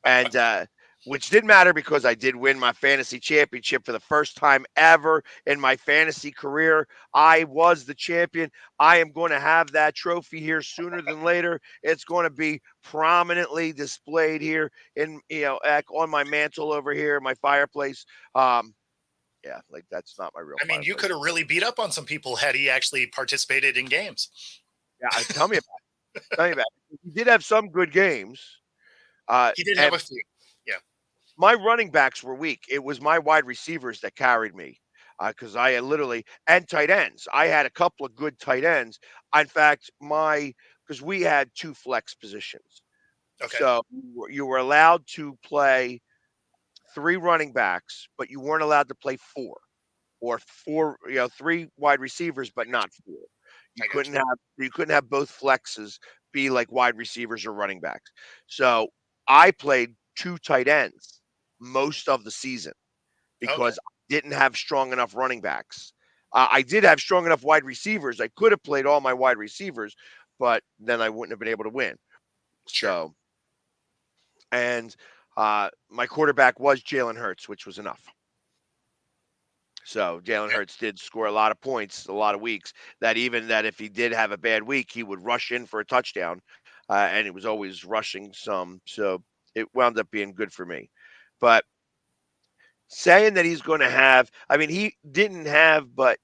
And which didn't matter because I did win my fantasy championship for the first time ever in my fantasy career. I was the champion. I am going to have that trophy here sooner than later. It's going to be prominently displayed here in on my mantle over here, my fireplace. Yeah, like that's not my real
I mean, you
fireplace.
could have really beat up on some people had he actually participated in games.
Yeah, tell me about it. Tell me about it. He did have some good games.
He did
And
have a few. Yeah.
my running backs were weak. It was my wide receivers that carried me because I had literally and tight ends. I had a couple of good tight ends. In fact, because we had 2 flex positions,
Okay.
so you were allowed to play 3 running backs, but you weren't allowed to play 4 or 4. 3 wide receivers, but not 4. You
I got
couldn't have both flexes be like wide receivers or running backs. So I played 2 tight ends most of the season
Okay.
because I didn't have strong enough running backs. I did have strong enough wide receivers. I could have played all my wide receivers, but then I wouldn't have been able to win.
Sure.
So, and my quarterback was Jalen Hurts, which was enough. So Jalen Hurts did score a lot of points, a lot of weeks. That even that if he did have a bad week, he would rush in for a touchdown, and he was always rushing some. So it wound up being good for me. But saying that he's going to have, I mean, he didn't have, but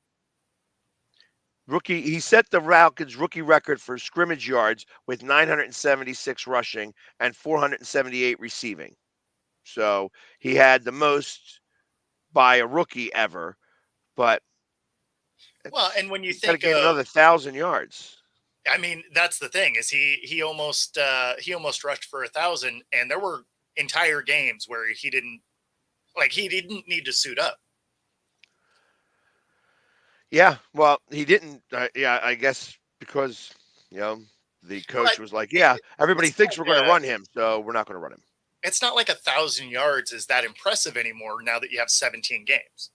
he set the Falcons rookie record for scrimmage yards with 976 rushing and 478 receiving. So he had the most by a rookie ever, but
Well, and when you
got to
think
gain
of,
another 1,000 yards.
I mean, that's the thing is he almost rushed for 1,000, and there were entire games where he didn't need to suit up.
Yeah, well, he didn't. Yeah, I guess because the coach was like, "Yeah, everybody thinks we're going to run him, so we're not going to run him."
It's not like 1,000 yards is that impressive anymore now that you have 17 games,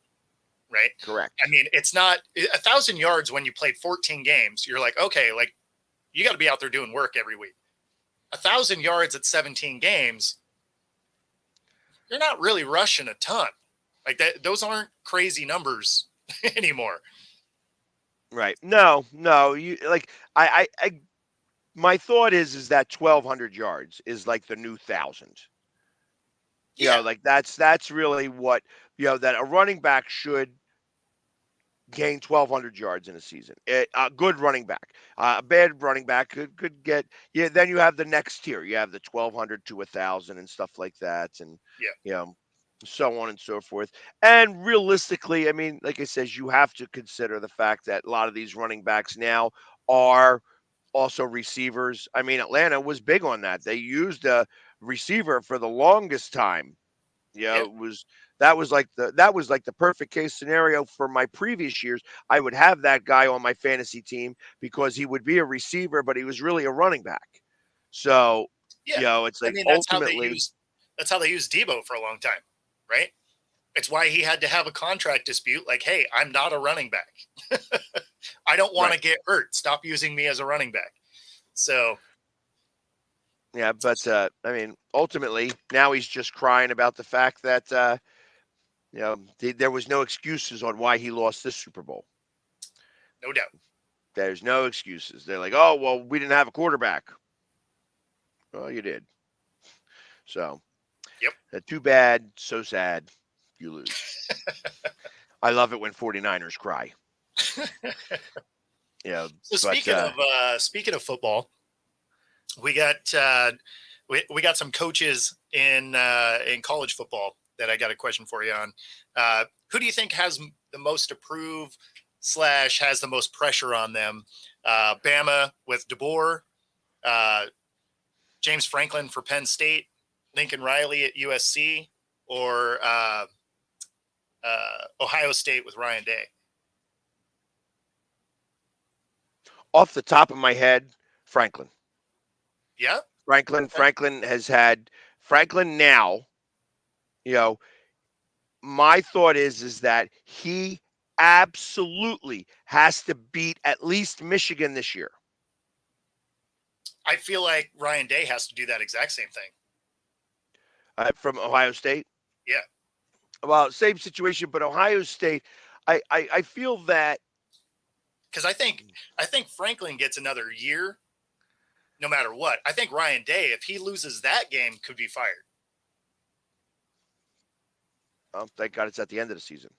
right?
Correct.
I mean, it's not 1,000 yards when you played 14 games. You're like, okay, like you got to be out there doing work every week. 1,000 yards at 17 games, you're not really rushing a ton. Like that, those aren't crazy numbers anymore.
Right. No. You like I my thought is that 1,200 yards is like the new 1,000.
Yeah.
Like that's really what that a running back should gain 1,200 yards in a season. A good running back, a bad running back could get. Yeah, then you have the next tier. You have the 1,200 to 1,000 and stuff like that, and
Yeah.
so on and so forth. And realistically, I mean, like I says, you have to consider the fact that a lot of these running backs now are also receivers. I mean, Atlanta was big on that. They used a receiver for the longest time.
Yeah.
That was like the perfect case scenario for my previous years. I would have that guy on my fantasy team because he would be a receiver, but he was really a running back. So,
Yeah.
it's
I
like
mean,
ultimately
that's how they used Debo for a long time, right? It's why he had to have a contract dispute. Like, hey, I'm not a running back. I don't want to get hurt. Stop using me as a running back. So,
yeah, but I mean, ultimately now he's just crying about the fact that there was no excuses on why he lost this Super Bowl.
no doubt.
There's no excuses. They're like, oh well, we didn't have a quarterback. Well, you did. So,
Yep.
Too bad, so sad, you lose. I love it when 49ers cry.
So speaking of football, we got we got some coaches in college football that I got a question for you on. Who do you think has the most to prove / has the most pressure on them? Bama with DeBoer, James Franklin for Penn State, Lincoln Riley at USC, or Ohio State with Ryan Day?
Off the top of my head, Franklin.
Yeah.
Franklin has had now, my thought is that he absolutely has to beat at least Michigan this year.
I feel like Ryan Day has to do that exact same thing.
From Ohio State?
Yeah.
Well, same situation, but Ohio State, I feel that
because I think Franklin gets another year, no matter what. I think Ryan Day, if he loses that game, could be fired.
Oh, thank God it's at the end of the season.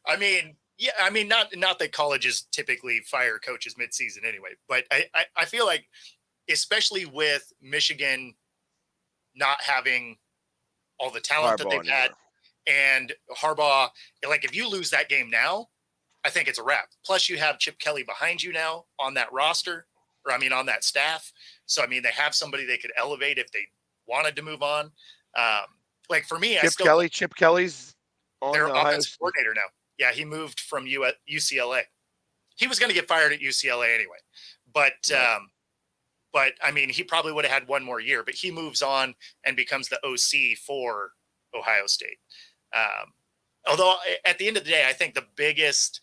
I mean, yeah, I mean, not that colleges typically fire coaches midseason anyway, but I feel like, especially with Michigan not having all the talent that they've had, and Harbaugh, like if you lose that game now, I think it's a wrap. Plus, you have Chip Kelly behind you now on that roster, or I mean, on that staff. So I mean, they have somebody they could elevate if they wanted to move on. Like for me,
Chip Kelly's on
their
Ohio
offensive coordinator now. Yeah, he moved from UCLA. He was going to get fired at UCLA anyway, but I mean, he probably would have had one more year. But he moves on and becomes the OC for Ohio State. Although at the end of the day, I think the biggest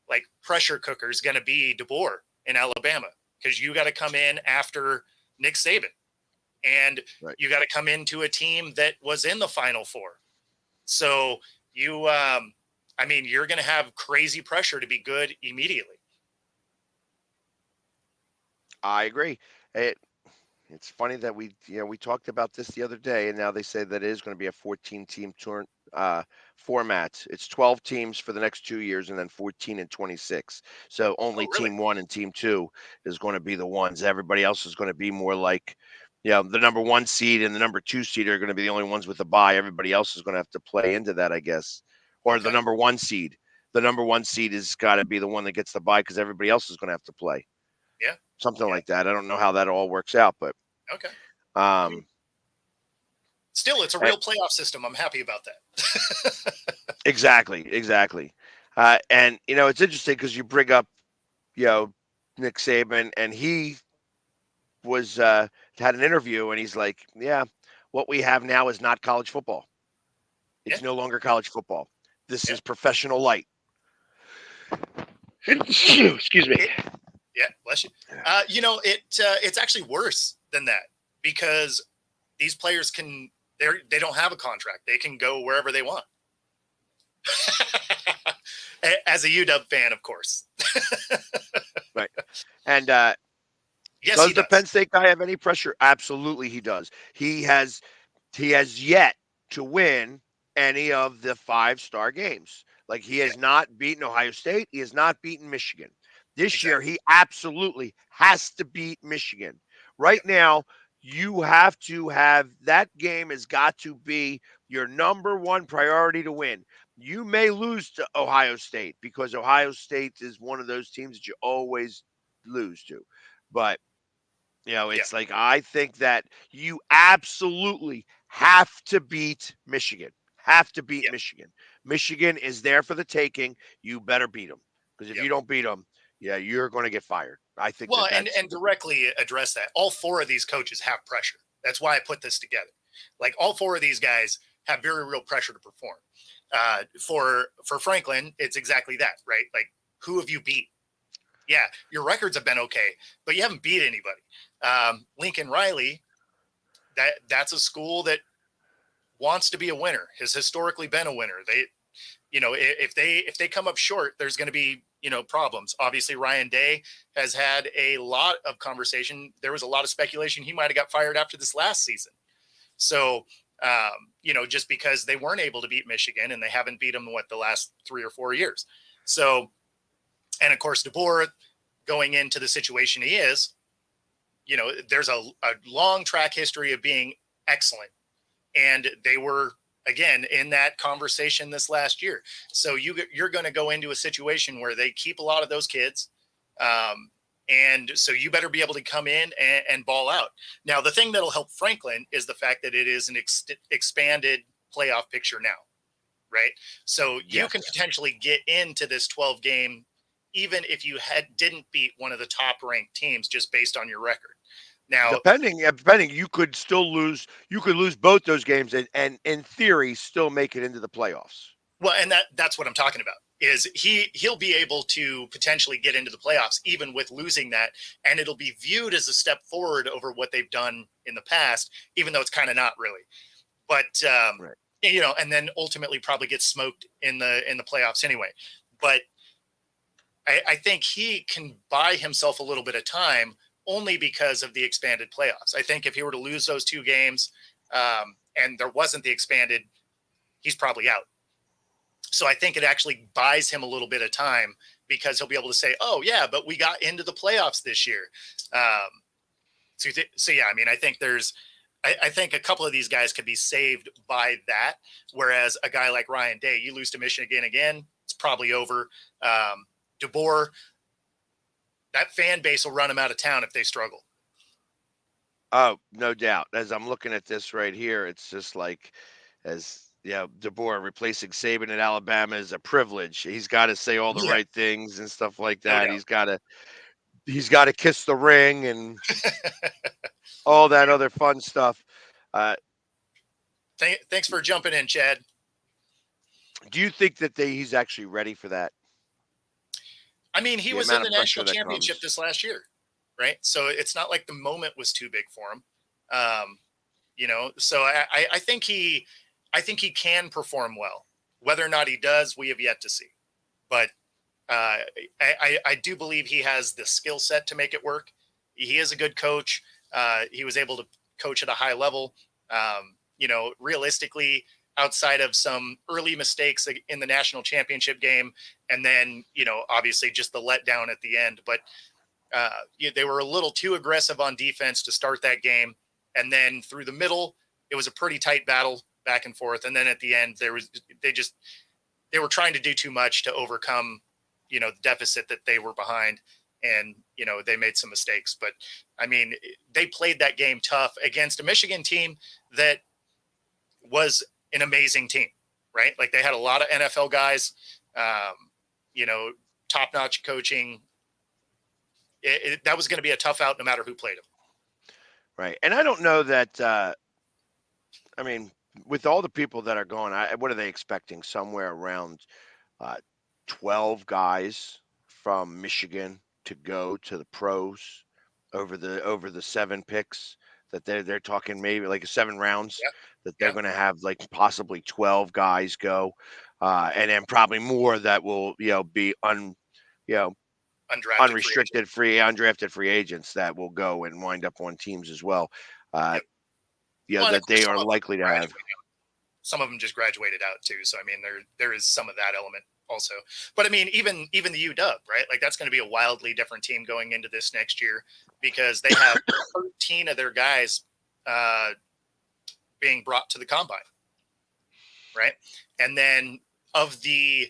like pressure cooker is going to be DeBoer in Alabama, because you got to come in after Nick Saban, and you got to come into a team that was in the Final Four. So you, I mean, you're going to have crazy pressure to be good immediately.
I agree. It's funny that we talked about this the other day, and now they say that it is going to be a 14-team tour format. It's 12 teams for the next 2 years, and then 14 and 26. So only Team 1 and Team 2 is going to be the ones. Everybody else is going to be more like, the number 1 seed and the number 2 seed are going to be the only ones with a bye. Everybody else is going to have to play into that, I guess. Or the number 1 seed. The number 1 seed has got to be the one that gets the bye, because everybody else is going to have to play.
Yeah.
Something like that. I don't know how that all works out, but
okay. Still, it's a real playoff system. I'm happy about that.
Exactly. And it's interesting because you bring up, Nick Saban, and he was had an interview, and he's like, "Yeah, what we have now is not college football. It's no longer college football. This is professional light." Excuse me.
Yeah, bless you. It's actually worse than that, because these players they don't have a contract. They can go wherever they want. As a UW fan, of course.
Right. And
Yes, he
does the
does.
Penn State guy have any pressure? Absolutely, he does. He has yet to win any of the 5-star games. Like, he
Yeah,
has not beaten Ohio State. He has not beaten Michigan. This year,
exactly.
he absolutely has to beat Michigan. Right
Yep.
now, you have to have that game has got to be your number one priority to win. You may lose to Ohio State because Ohio State is one of those teams that you always lose to. But
Yeah.
it's like I think that you absolutely have to beat Michigan. Have to beat
Yeah.
Michigan. Michigan is there for the taking. You better beat them because if
Yep.
you don't beat them, yeah, you're going to get fired. I think
Well,
that
and
that's
directly address that. All four of these coaches have pressure. That's why I put this together. Like all four of these guys have very real pressure to perform. For Franklin, it's exactly that, right? Like, who have you beat? Yeah, your records have been okay, but you haven't beat anybody. Lincoln Riley, that's a school that wants to be a winner, has historically been a winner. They, if they come up short, there's going to be problems. Obviously, Ryan Day has had a lot of conversation. There was a lot of speculation he might have got fired after this last season. So just because they weren't able to beat Michigan and they haven't beat them the last 3 or 4 years. So, and of course, DeBoer going into the situation he is, there's a long track history of being excellent, and they were again in that conversation this last year. So you're going to go into a situation where they keep a lot of those kids. And so you better be able to come in and ball out. Now, the thing that'll help Franklin is the fact that it is an expanded playoff picture now, right? So you can
yes.
potentially get into this 12 game, even if you didn't beat one of the top ranked teams just based on your record. Now,
Depending, you could still lose. You could lose both those games, and in theory, still make it into the playoffs.
well, and that's what I'm talking about. Is he'll be able to potentially get into the playoffs even with losing that, and it'll be viewed as a step forward over what they've done in the past, even though it's kind of not really. But
Right.
and then ultimately probably get smoked in the playoffs anyway. But I think he can buy himself a little bit of time only because of the expanded playoffs. I think if he were to lose those 2 games and there wasn't the expanded, he's probably out. So I think it actually buys him a little bit of time because he'll be able to say, oh, yeah, but we got into the playoffs this year. So yeah, I mean, I think I think a couple of these guys could be saved by that. Whereas a guy like Ryan Day, you lose to Michigan again, it's probably over. DeBoer, that fan base will run him out of town if they struggle.
Oh, no doubt. As I'm looking at this right here, it's just like, DeBoer replacing Saban at Alabama is a privilege. He's got to say all the
Yeah,
right things and stuff like
no
that.
doubt.
He's got to kiss the ring and all that other fun stuff. Uh,
Thanks for jumping in, Chad.
do you think that he's actually ready for that?
I mean, he
The
was in
amount
the
of pressure
national
that
championship
comes.
this last year, right? So it's not like the moment was too big for him. So I think he can perform well. Whether or not he does, we have yet to see. But I do believe he has the skill set to make it work. He is a good coach. He was able to coach at a high level. Realistically, outside of some early mistakes in the national championship game, and then obviously just the letdown at the end. But they were a little too aggressive on defense to start that game, and then through the middle, it was a pretty tight battle back and forth. And then at the end, they were trying to do too much to overcome the deficit that they were behind, and they made some mistakes. But I mean, they played that game tough against a Michigan team that was an amazing team, right? Like they had a lot of NFL guys, top-notch coaching. That was going to be a tough out no matter who played them.
Right. And I don't know that, I mean, with all the people that are going, what are they expecting? Somewhere around 12 guys from Michigan to go to the pros over the 7 picks that they're talking maybe like 7 rounds,
Yeah.
that they're going to have like possibly 12 guys go, and then probably more that will be you know
Undrafted free agent.
undrafted free agents that will go and wind up on teams as well.
Yep. Well, and of
That
course,
they
some
are
of them
likely to have.
graduate out. Some of them just graduated out too. So I mean, there is some of that element also. But I mean, even the UW, right? Like that's going to be a wildly different team going into this next year because they have 13 of their guys being brought to the combine, right? And then of the,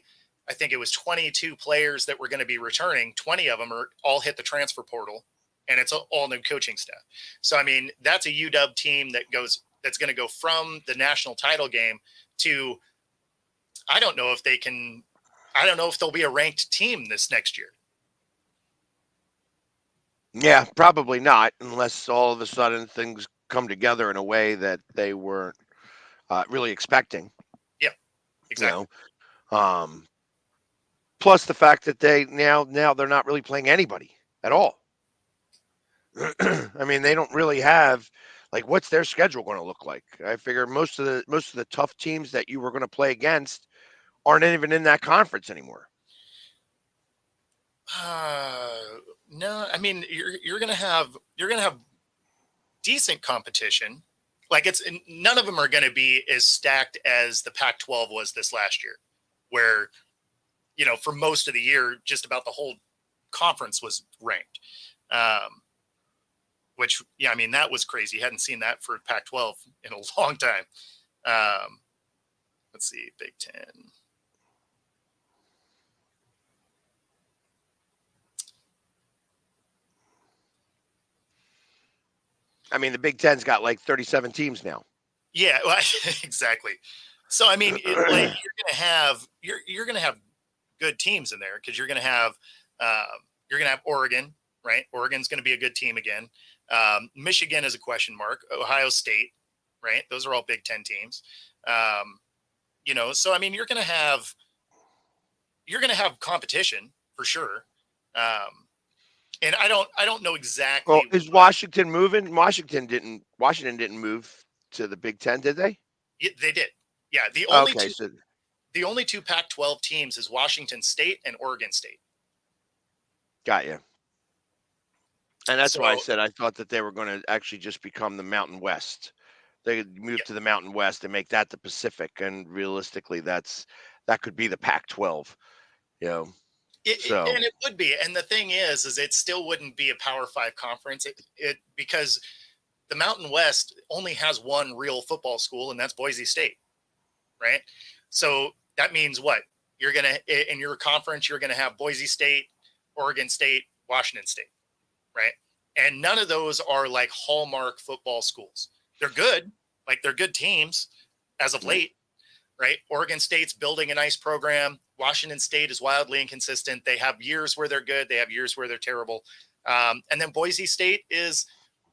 I think it was 22 players that were going to be returning, 20 of them are all hit the transfer portal, and it's all new coaching staff. So I mean, that's a UW team that's going to go from the national title game to, I don't know if they'll be a ranked team this next year.
Yeah, probably not, unless all of a sudden things come together in a way that they weren't really expecting.
Yeah, exactly.
Plus the fact that they now they're not really playing anybody at all. I mean, they don't really have like what's their schedule going to look like? I figure most of the tough teams that you were going to play against aren't even in that conference anymore.
No, I mean you're gonna have decent competition. Like none of them are going to be as stacked as the Pac-12 was this last year, where for most of the year just about the whole conference was ranked. Which I mean that was crazy. Hadn't seen that for Pac-12 in a long time. Let's see, Big Ten.
I mean, the Big Ten's got like 37 teams now.
Yeah, well, exactly. So I mean, like you're gonna have good teams in there because you're gonna have Oregon, right? Oregon's gonna be a good team again. Michigan is a question mark. Ohio State, right? Those are all Big Ten teams. So I mean, you're gonna have competition for sure. And I don't know exactly.
Well, is Washington moving? Washington didn't move to the Big Ten, did they?
Yeah, they did. Yeah, the only two Pac-12 teams is Washington State and Oregon State.
Got you. And that's why I said I thought that they were going to actually just become the Mountain West. They could move to the Mountain West and make that the Pacific, and realistically, that could be the Pac-12.
And it would be. And the thing is it still wouldn't be a Power 5 conference. Because the Mountain West only has one real football school, and that's Boise State, right? So that means what? You're going to, in your conference, you're going to have Boise State, Oregon State, Washington State, right? And none of those are like hallmark football schools. They're good. Like they're good teams as of late, right? Oregon State's building a nice program. Washington State is wildly inconsistent. They have years where they're good. They have years where they're terrible. And then Boise State is,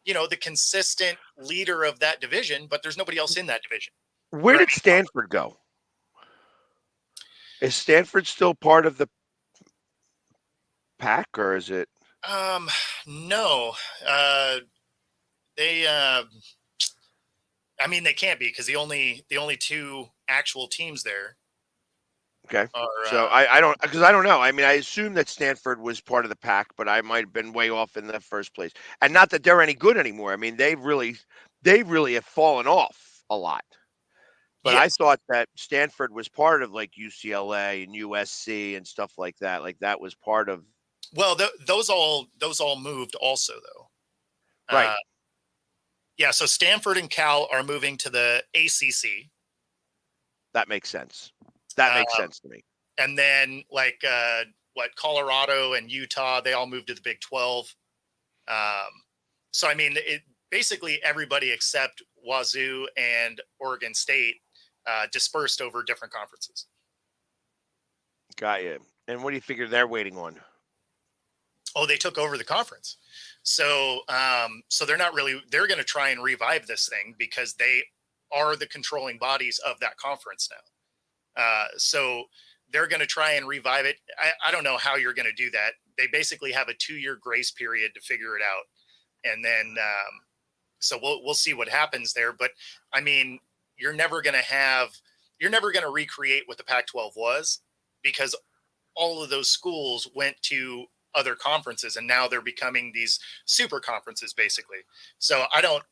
the consistent leader of that division, but there's nobody else in that division.
Where did Stanford go? Is Stanford still part of the Pac, or is it?
No. They can't be because the only two actual teams there.
Okay. So I don't know. I mean, I assume that Stanford was part of the Pac, but I might have been way off in the first place. And not that they're any good anymore. I mean, they really have fallen off a lot. But yes. I thought that Stanford was part of like UCLA and USC and stuff like that. Like that was part of.
Well, those all moved also though.
Right.
Yeah. So Stanford and Cal are moving to the ACC.
That makes sense. That makes sense to me.
And then like Colorado and Utah, they all moved to the Big 12. So I mean, basically everybody except Wazoo and Oregon State dispersed over different conferences.
Got you. And what do you figure they're waiting on?
Oh, they took over the conference. So they're not really, they're going to try and revive this thing because they are the controlling bodies of that conference now. So they're going to try and revive it. I don't know how you're going to do that. They basically have a 2-year grace period to figure it out. And then So we'll see what happens there. But I mean, you're never going to recreate what the Pac-12 was, because all of those schools went to other conferences and now they're becoming these super conferences basically. So I don't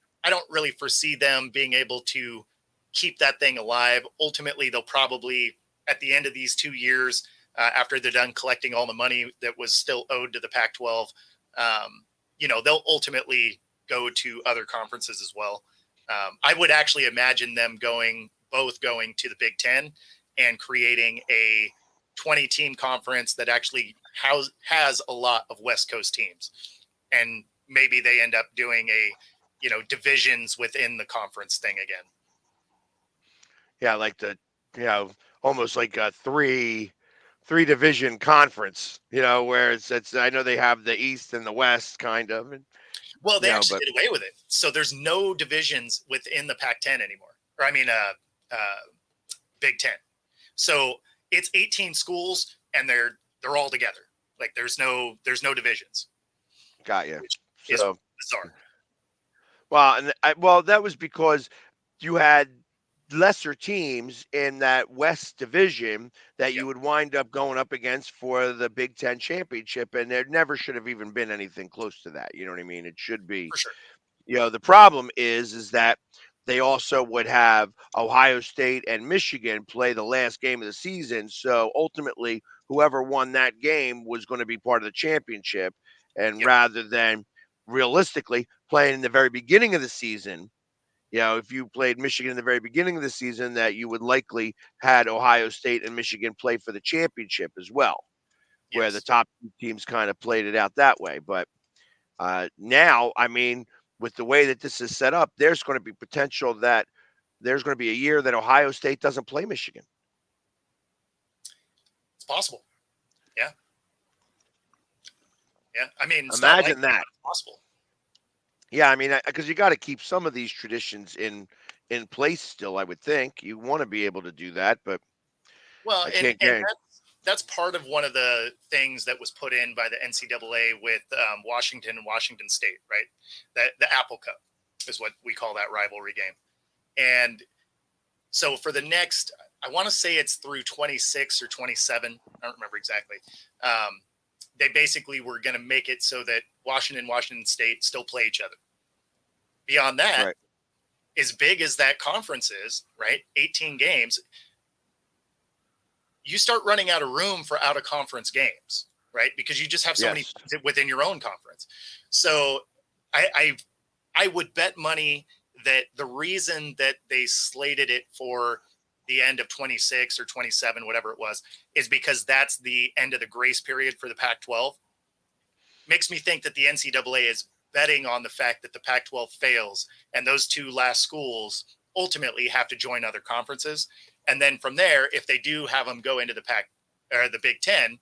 really foresee them being able to keep that thing alive. Ultimately, they'll probably, at the end of these 2 years, after they're done collecting all the money that was still owed to the Pac-12, they'll ultimately go to other conferences as well. I would actually imagine them both going to the Big Ten and creating a 20-team conference that actually has a lot of West Coast teams. And maybe they end up doing divisions within the conference thing again.
Yeah, like almost like a three division conference, where it's I know they have the East and the West kind of. And,
well, they actually
but
did away with it. So there's no divisions within the Pac-10 anymore. Or I mean, Big Ten. So it's 18 schools and they're all together. Like there's no divisions.
Got you.
Which is
So
bizarre.
well, that was because you had lesser teams in that West division that you would wind up going up against for the Big Ten championship, and there never should have even been anything close to that. You know what I mean? It should be.
For sure.
The problem is that they also would have Ohio State and Michigan play the last game of the season. So ultimately, whoever won that game was going to be part of the championship. And rather than realistically playing in the very beginning of the season, if you played Michigan in the very beginning of the season, that you would likely had Ohio State and Michigan play for the championship as well, where the top two teams kind of played it out that way. But now, I mean, with the way that this is set up, there's going to be potential that there's going to be a year that Ohio State doesn't play Michigan.
It's possible. Yeah. Yeah. I mean, it's
Imagine
not
that.
it's possible.
Yeah, I mean, because you got to keep some of these traditions in place still. I would think you want to be able to do that, but
well,
I can't
and that's part of one of the things that was put in by the NCAA with Washington and Washington State, right? That the Apple Cup is what we call that rivalry game. And so for the next, I want to say it's through 26 or 27. I don't remember exactly. They basically were going to make it so that Washington State still play each other. Beyond that,
right.
As big as that conference is, right? 18 games. You start running out of room for out of conference games, right? Because you just have so many within your own conference. So I would bet money that the reason that they slated it for the end of 26 or 27, whatever it was, is because that's the end of the grace period for the Pac-12. Makes me think that the NCAA is betting on the fact that the Pac-12 fails and those two last schools ultimately have to join other conferences. And then from there, if they do have them go into the Big Ten,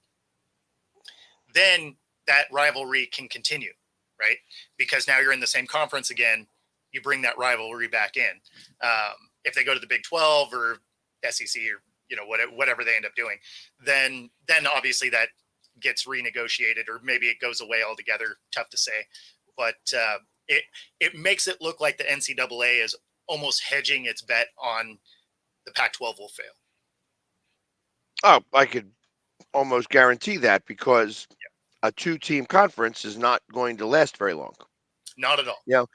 then that rivalry can continue, right? Because now you're in the same conference again. You bring that rivalry back in. If they go to the Big 12 or SEC or whatever they end up doing, then obviously that gets renegotiated, or maybe it goes away altogether. Tough to say, but it makes it look like the NCAA is almost hedging its bet on the Pac-12 will fail.
Oh, I could almost guarantee that, because a two-team conference is not going to last very long.
Not at all.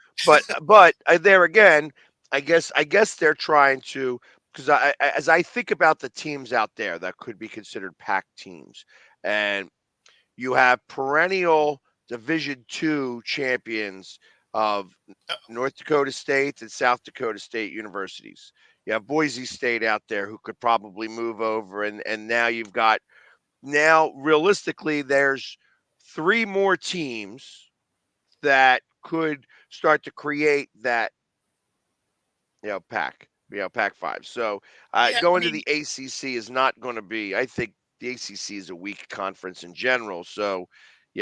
But there again, I guess they're trying to, because as I think about the teams out there that could be considered Pac teams, and you have perennial Division II champions of North Dakota State and South Dakota State universities. You have Boise State out there who could probably move over, and now you've got, now realistically there's three more teams that could start to create that Pac-5. So going to the ACC is not going to be, I think the ACC is a weak conference in general. So,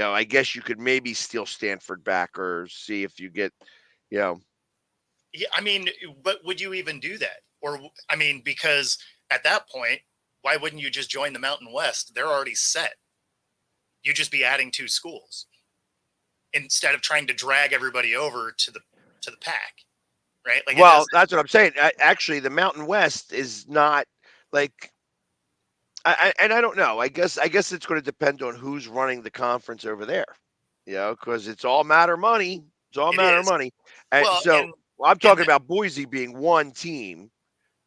I guess you could maybe steal Stanford back, or see if you get,
Yeah, I mean, but would you even do that? Or, I mean, because at that point, why wouldn't you just join the Mountain West? They're already set. You just be adding two schools instead of trying to drag everybody over to the to the pack, right? Like it
Well,
doesn't.
that's what I'm saying. Actually, the Mountain West is not like and I don't know. I guess it's going to depend on who's running the conference over there. Because it's all matter of money. It's all
It
matter of
is.
money. And
Well,
so I'm
and
talking about Boise being one team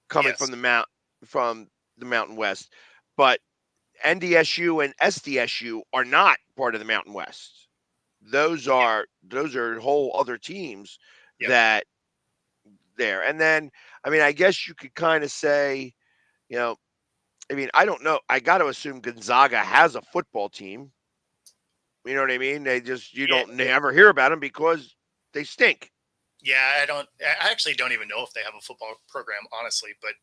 coming
yes,
from the Mountain West, but NDSU and SDSU are not part of the Mountain West. Those are whole other teams
yep,
that there. And then I mean, I guess you could kind of say, you know, I mean, I don't know. I got to assume Gonzaga has a football team. You know what I mean? They just you
yeah,
don't never hear about them because they stink.
yeah. I don't. I actually don't even know if they have a football program, honestly. But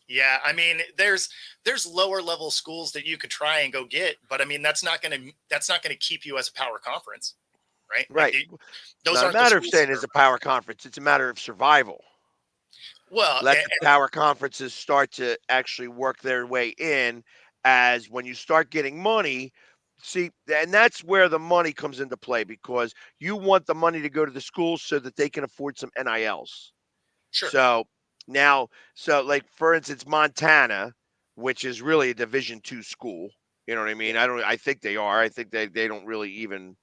yeah, I mean, there's lower level schools that you could try and go get, but I mean, that's not gonna keep you as a power conference, right? Like
Right. It's
those
not a
aren't the
matter of
schools
saying
that
it's
are
a power conference. It's a matter of survival.
well.
Let the power conferences start to actually work their way in as when you start getting money. See, and that's where the money comes into play because you want the money to go to the schools so that they can afford some NILs.
Sure.
So now, so like for instance, Montana, which is really a Division II school. You know what I
Yeah.
mean? I think they are. I think they don't really even,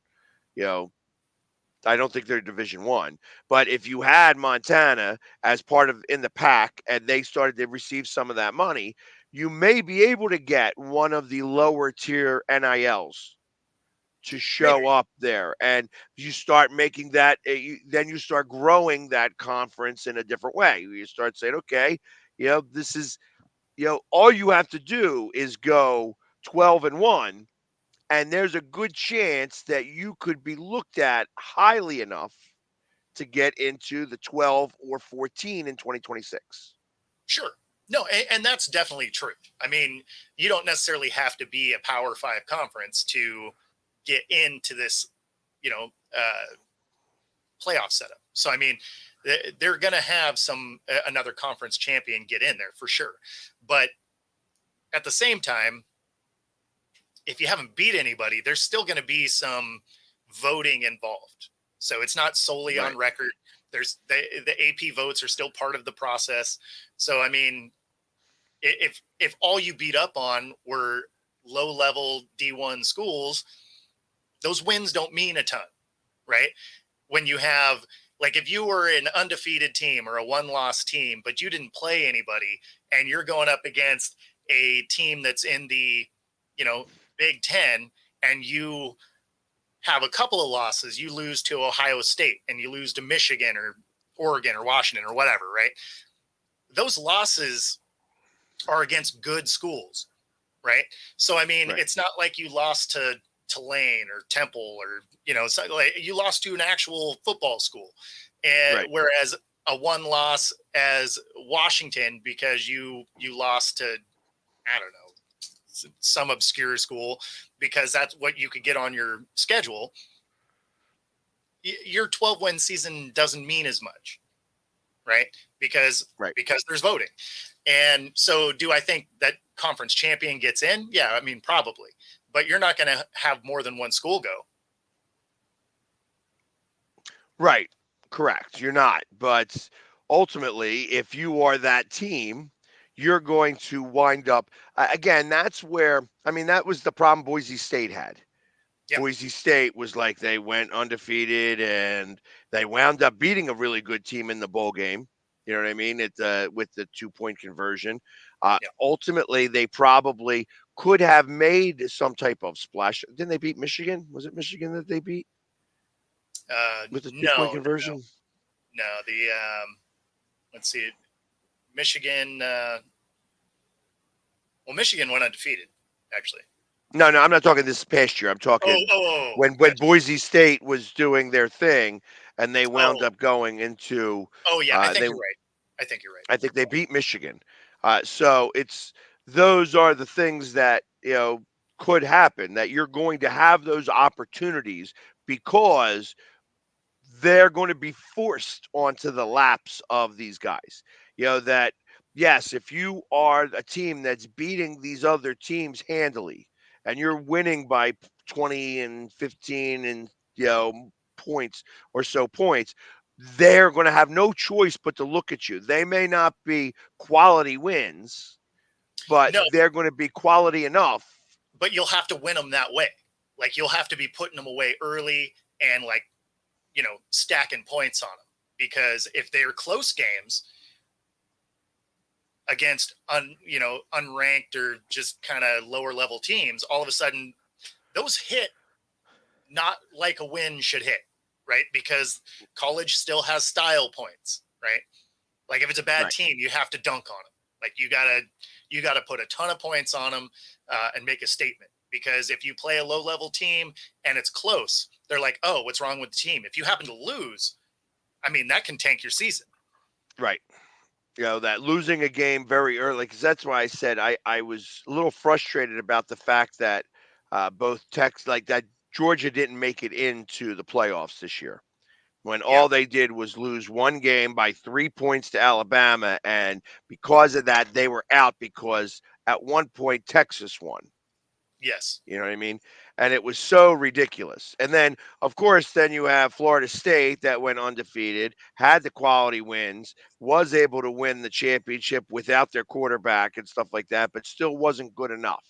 you know, I don't think they're Division 1. But if you had Montana as part of in the pack and they started to receive some of that money, you may be able to get one of the lower tier NILs to
Maybe.
show up there, and you start making that. Then you start growing that conference in a different way. You start saying, okay, this is all you have to do is go 12-1 and there's a good chance that you could be looked at highly enough to get into the 12 or 14 in 2026.
Sure. No, and that's definitely true. I mean, you don't necessarily have to be a Power Five conference to get into this, you know, playoff setup. So I mean, they're going to have another conference champion get in there for sure. But at the same time, if you haven't beat anybody, there's still going to be some voting involved. So it's not solely on
Right.
record. There's the AP votes are still part of the process. So I mean, if all you beat up on were low level D1 schools, those wins don't mean a ton, right? When you have like if you were an undefeated team or a one loss team, but you didn't play anybody, and you're going up against a team that's in the you know Big Ten, and you have a couple of losses, you lose to Ohio State and you lose to Michigan or Oregon or Washington or whatever, right? Those losses are against good schools, right? So I mean,
Right.
it's not like you lost to Tulane or Temple or so, like you lost to an actual football school, and
Right.
whereas a one loss as Washington because you lost to I don't know some obscure school because that's what you could get on your schedule. Your 12-win season doesn't mean as much, right? Because
Right.
there's voting. And so do I think that conference champion gets in? Yeah, I mean probably. But you're not going to have more than one school go.
Right. Correct. You're not. But ultimately, if you are that team, you're going to wind up again. That's where I mean that was the problem Boise State had.
Yeah.
Boise State was like they went undefeated and they wound up beating a really good team in the bowl game. You know what I mean? With the 2-point conversion.
Yeah.
Ultimately, they probably could have made some type of splash. Didn't they beat Michigan? Was it Michigan that they beat with the 2-point conversion?
No. The let's see, Michigan. Well, Michigan went undefeated, actually.
No, I'm not talking this past year. I'm talking when
gotcha.
Boise State was doing their thing and they wound
Oh,
up going into
yeah. I think
they
you're right. I think you're right.
I think they beat Michigan. So it's those are the things that could happen that you're going to have those opportunities because they're going to be forced onto the laps of these guys. That yes, if you are a team that's beating these other teams handily and you're winning by 20 and 15 and points or so points, they're going to have no choice but to look at you. They may not be quality wins, but
No,
they're going to be quality enough.
but you'll have to win them that way. Like you'll have to be putting them away early and like, stacking points on them, because if they're close games against unranked or just kind of lower level teams, all of a sudden those hit not like a win should hit, right? Because college still has style points, right? Like if it's a bad
Right.
team, you have to dunk on them. Like you gotta put a ton of points on them and make a statement. Because if you play a low level team and it's close, they're like, oh, what's wrong with the team? If you happen to lose, I mean, that can tank your season.
Right. That losing a game very early, because that's why I said I was a little frustrated about the fact that both Tex, like that Georgia didn't make it into the playoffs this year, when all they did was lose one game by 3 points to Alabama. And because of that, they were out, because at one point Texas won.
Yes.
You know what I mean? And it was so ridiculous. And then, of course, then you have Florida State that went undefeated, had the quality wins, was able to win the championship without their quarterback and stuff like that, but still wasn't good enough.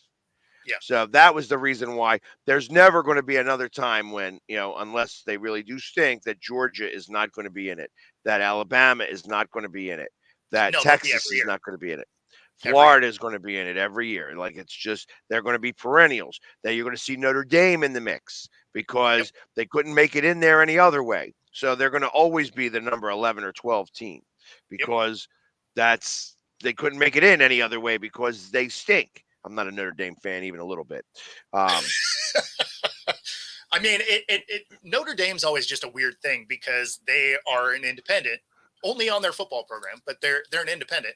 Yeah.
So that was the reason why there's never going to be another time when, unless they really do stink, that Georgia is not going to be in it, that Alabama is not going to be in it, that
No, they'll be
Texas
every
is
year.
not going to be in it.
Every
Florida is going to be in it every year. Like, it's just, they're going to be perennials. That you're going to see Notre Dame in the mix because they couldn't make it in there any other way. So they're going to always be the number 11 or 12 team, because they couldn't make it in any other way because they stink. I'm not a Notre Dame fan even a little bit.
I mean, Notre Dame's always just a weird thing because they are an independent, only on their football program, but they're an independent.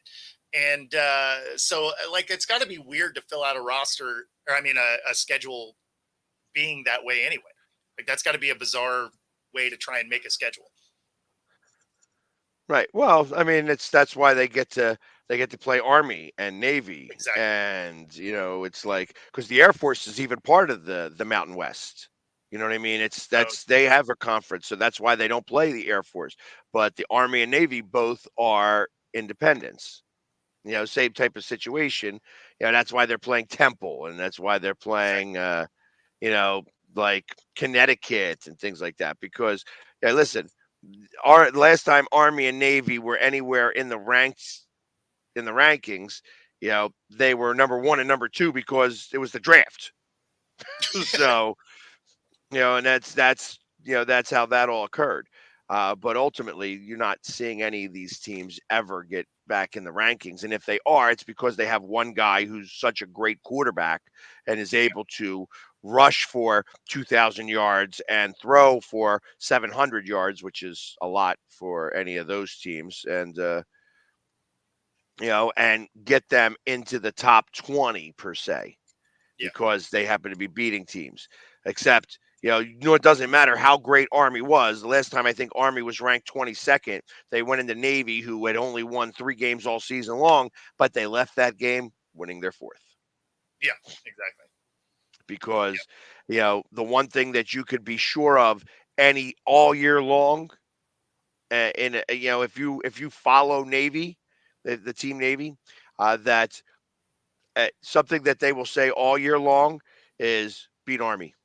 And so, like, it's got to be weird to fill out a roster, or I mean, a schedule being that way anyway. Like, that's got to be a bizarre way to try and make a schedule.
Right. Well, I mean, that's why they get to play Army and Navy,
Exactly.
and it's like, because the Air Force is even part of the Mountain West. You know what I mean? They have a conference, so that's why they don't play the Air Force. But the Army and Navy both are independents. Same type of situation. That's why they're playing Temple, and that's why they're playing, like Connecticut and things like that. Because, listen, our last time Army and Navy were anywhere in the rankings, they were number 1 and number 2 because it was the draft. So, and that's how that all occurred. But ultimately, you're not seeing any of these teams ever get back in the rankings. And if they are, it's because they have one guy who's such a great quarterback and is able to rush for 2,000 yards and throw for 700 yards, which is a lot for any of those teams. And, and get them into the top 20 per se, because they happen to be beating teams. Except, it doesn't matter how great Army was. The last time I think Army was ranked 22nd, they went into Navy, who had only won 3 games all season long, but they left that game winning their 4th.
Yeah, exactly.
Because, the one thing that you could be sure of all year long, if you follow Navy, the team Navy, that something that they will say all year long is beat Army.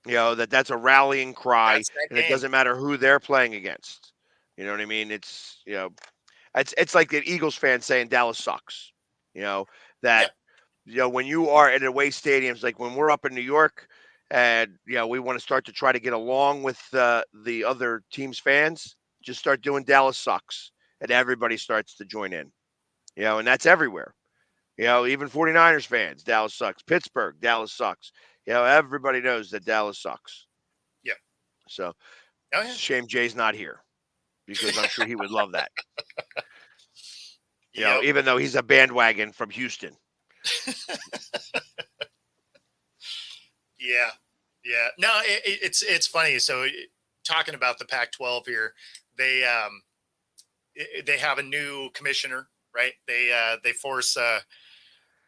Yep.
That's a rallying cry, and
game.
it doesn't matter who they're playing against. You know what I mean? It's it's like the Eagles fans saying Dallas sucks. That when you are at away stadiums, like when we're up in New York, and we want to start to try to get along with the other team's fans, just start doing Dallas sucks, and everybody starts to join in. And that's everywhere. Even 49ers fans, Dallas sucks. Pittsburgh, Dallas sucks. Everybody knows that Dallas sucks.
Yeah.
So, shame Jay's not here, because I'm sure he would love that. Even though he's a bandwagon from Houston.
Yeah. Yeah. No, it's funny. So, talking about the Pac-12 here, they have a new commissioner, right? They force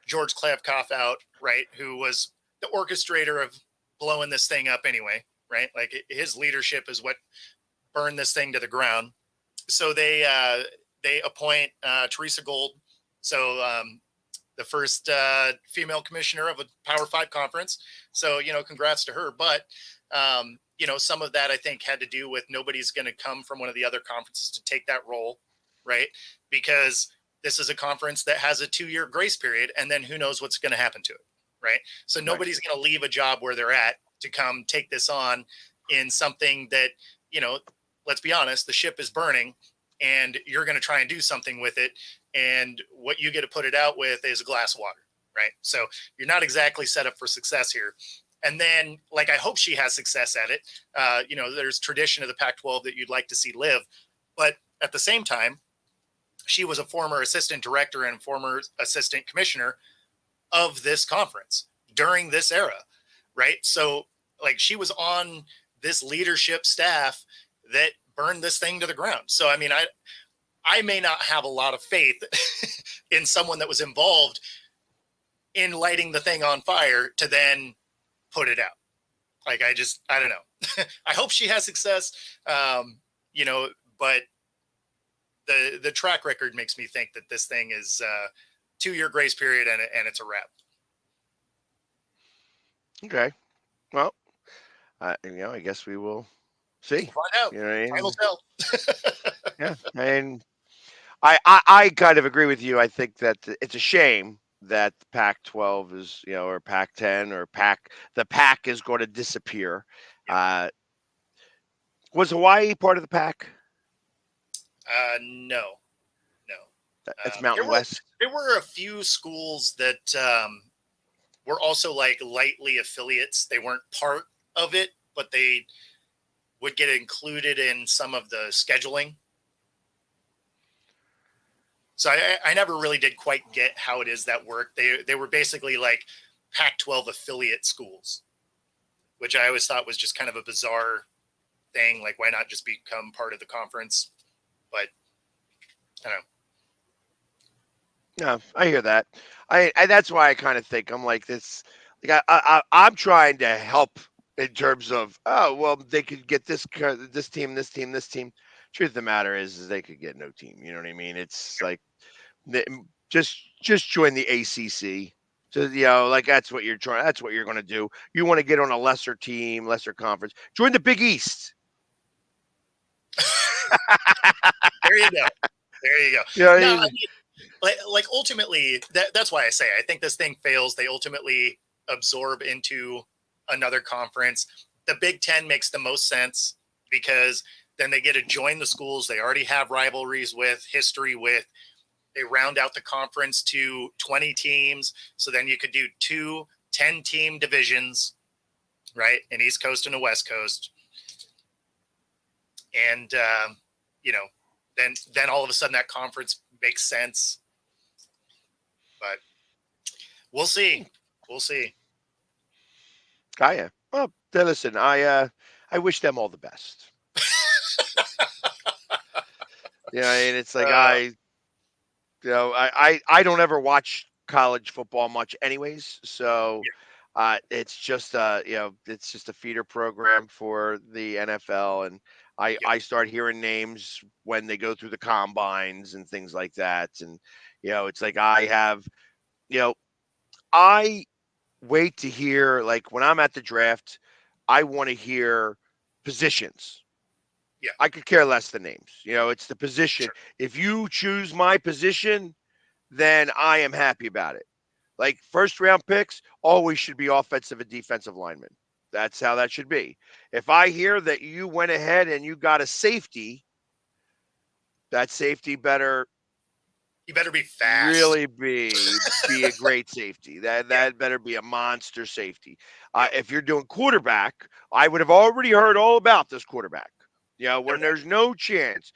George Klavkoff out, right? Who was the orchestrator of blowing this thing up anyway, right? Like his leadership is what burned this thing to the ground. So they appoint Teresa Gold. So the first female commissioner of a Power Five conference. So, congrats to her. But, some of that I think had to do with nobody's going to come from one of the other conferences to take that role, right? Because this is a conference that has a 2-year grace period, and then who knows what's going to happen to it, right? So nobody's going to leave a job where they're at to come take this on in something that, let's be honest, the ship is burning and you're going to try and do something with it. And what you get to put it out with is a glass of water, right? So you're not exactly set up for success here. And then, I hope she has success at it. There's tradition of the Pac-12 that you'd like to see live. But at the same time, she was a former assistant director and former assistant commissioner of this conference during this era, right? So, she was on this leadership staff that burned this thing to the ground. So, I mean, I may not have a lot of faith in someone that was involved in lighting the thing on fire to then put it out. I don't know. I hope she has success, but the track record makes me think that this thing is 2-year grace period and it's a wrap.
Okay. Well, I guess we will see.
Find out. Time will tell.
Yeah. And I kind of agree with you. I think that it's a shame that the Pac-12 is, or Pac-10 or the Pac is going to disappear.
Yeah.
Was Hawaii part of the Pac?
No.
It's Mountain West.
There were a few schools that were also lightly affiliates. They weren't part of it, but they would get included in some of the scheduling. So I never really did quite get how it is that worked. They were basically Pac-12 affiliate schools, which I always thought was just kind of a bizarre thing. Why not just become part of the conference? But I don't know.
No, I hear that. I that's why I kind of think I'm like this. I'm trying to help in terms of they could get this team, this team, this team. Truth of the matter is they could get no team. You know what I mean? It's just join the ACC. So that's what you're trying. That's what you're going to do. You want to get on a lesser team, lesser conference. Join the Big East.
There you go. There you go.
Yeah.
No, I mean, ultimately, that's why I say I think this thing fails. They ultimately absorb into another conference. The Big Ten makes the most sense because then they get to join the schools they already have rivalries with, history with. They round out the conference to 20 teams. So then you could do 2 10-team divisions, right? An East Coast and a West Coast. And, then all of a sudden that conference makes sense. But we'll see. We'll see.
Yeah. Well, listen, I wish them all the best. And it's I don't ever watch college football much anyways. So it's just it's just a feeder program for the NFL. And I start hearing names when they go through the combines and things like that. And, it's I have, I wait to hear, when I'm at the draft, I want to hear positions.
Yeah.
I could care less the names. It's the position. Sure. If you choose my position, then I am happy about it. First round picks always should be offensive and defensive linemen. That's how that should be. If I hear that you went ahead and you got a safety, that safety better
be fast.
Really be a great safety. That better be a monster safety. If you're doing quarterback, I would have already heard all about this quarterback. When there's no chance.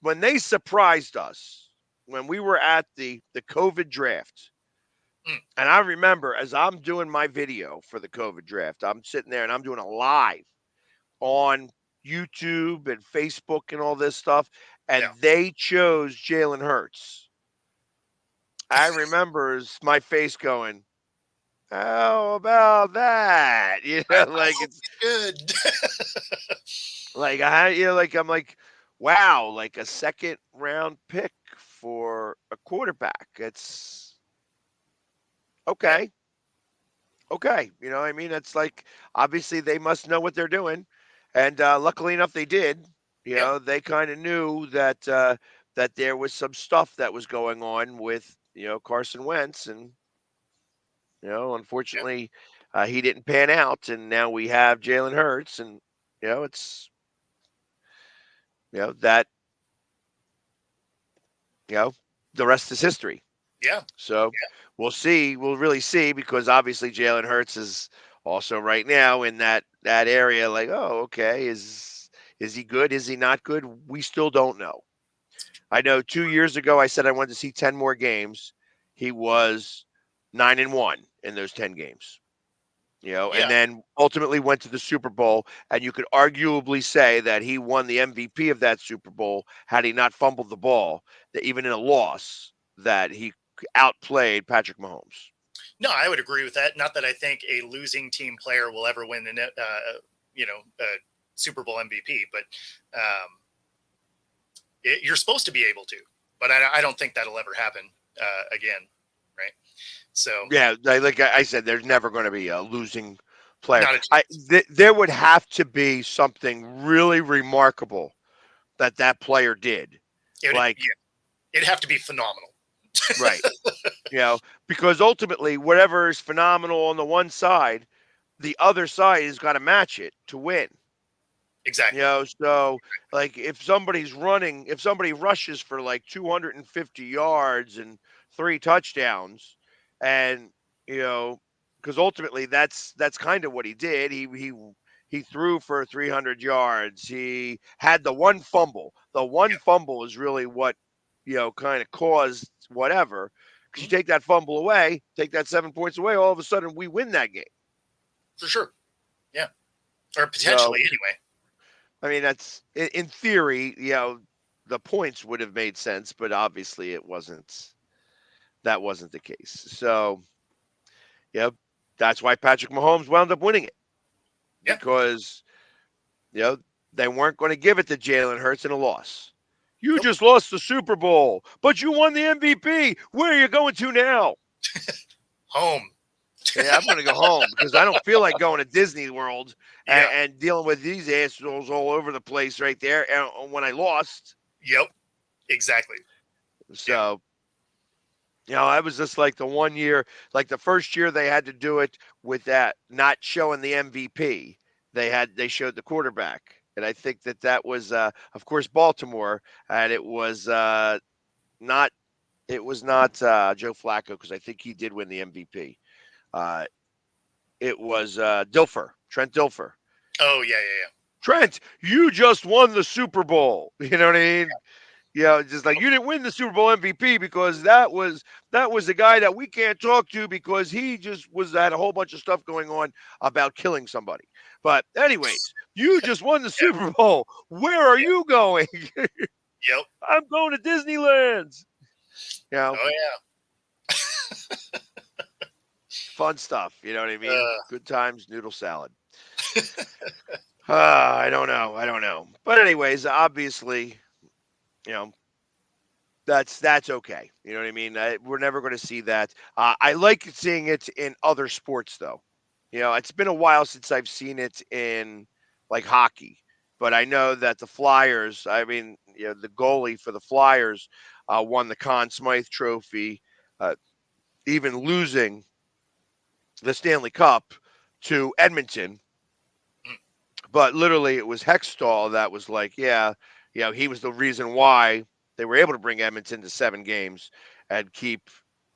When they surprised us when we were at the COVID draft. And I remember as I'm doing my video for the COVID draft, I'm sitting there and I'm doing a live on YouTube and Facebook and all this stuff. And they chose Jalen Hurts. I remember my face going, How about that?
I
Like
hope
it's
he's good.
like like I'm like, wow, like a second round pick for a quarterback. It's
Yeah,
okay. Okay. I mean, it's like obviously they must know what they're doing. And luckily enough they did.
yeah,
They kind of knew that that there was some stuff that was going on with, Carson Wentz, and
yeah,
unfortunately he didn't pan out, and now we have Jalen Hurts, and it's that you know the rest is history.
yeah,
So we'll see. We'll really see, because obviously Jalen Hurts is also right now in that area. Like, oh, okay, is he good? Is he not good? We still don't know. I know 2 years ago I said I wanted to see 10 more games. He was 9-1 in those 10 games. And
yeah.
then ultimately went to the Super Bowl. And you could arguably say that he won the MVP of that Super Bowl had he not fumbled the ball, that even in a loss, that he outplayed Patrick Mahomes.
No, I would agree with that. Not that I think a losing team player will ever win an, Super Bowl MVP, but you're supposed to be able to. But I don't think that'll ever happen again, right? So
Yeah, like I said, there's never going to be a losing player.
not a chance.
There would have to be something really remarkable that player did. Like,
It'd have to be phenomenal.
right. Because ultimately, whatever is phenomenal on the one side, the other side has got to match it to win.
Exactly.
So like if somebody rushes for like 250 yards and 3 touchdowns, and because ultimately that's kind of what he did. He threw for 300 yards. He had the one fumble. The one fumble is really what kind of caused whatever. Because you take that fumble away, take that 7 points away, all of a sudden we win that game.
For sure. Yeah. Or
So,
potentially anyway.
I mean, that's in theory, the points would have made sense, but obviously it wasn't. That wasn't the case. So, that's why Patrick Mahomes wound up winning it,
Yeah.
because you know they weren't going to give it to Jalen Hurts in a loss. You
Nope.
just lost the Super Bowl, but you won the MVP. Where are you going to now?
Home.
Yeah, I'm going to go home because I don't feel like going to Disney World
Yeah.
and dealing with these assholes all over the place right there. And when I lost,
Yep. Exactly.
so I was just like the one year, like the first year they had to do it with that not showing the MVP. They showed the quarterback, and I think that was of course Baltimore, and not it was not Joe Flacco, because I think he did win the MVP. Uh, it was Trent Dilfer.
Oh yeah.
Trent, you just won the Super Bowl. You know what I mean? Just like you didn't win the Super Bowl MVP because that was the guy that we can't talk to because he just had a whole bunch of stuff going on about killing somebody. But anyways, you just won the Super Bowl. Where are you going?
Yep.
I'm going to Disneyland.
Oh yeah.
Fun stuff. You know what I mean? Good times, noodle salad. I don't know. But anyways, obviously, you know, that's okay. You know what I mean? We're never going to see that. I like seeing it in other sports, though. It's been a while since I've seen it in like hockey, but I know that the Flyers. I mean, the goalie for the Flyers won the Conn Smythe Trophy, even losing the Stanley Cup to Edmonton. But literally, it was Hextall that was like, yeah, he was the reason why they were able to bring Edmonton to 7 games and keep,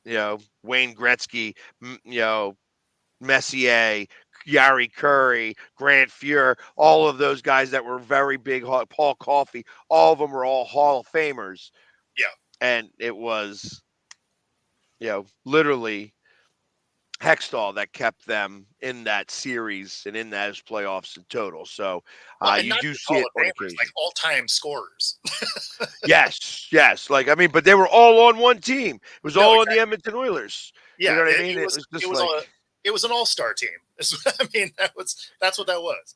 Wayne Gretzky, Messier, Yari Curry, Grant Fuhr, all of those guys that were very big, Paul Coffey, all of them were all Hall of Famers.
Yeah.
And it was, literally Hextall that kept them in that series and in those playoffs in total. So
Well,
you
not
do
just
see
Hall
it
of
on
Famers,
occasion.
like all-time scorers.
Yes. Like, I mean, but they were all on one team. It was
No,
all on
exactly.
the Edmonton Oilers. You
Yeah,
know what I
it,
mean?
it
It
was
was
it
just
was
like,
It was an all-star team. I mean, that's what that was.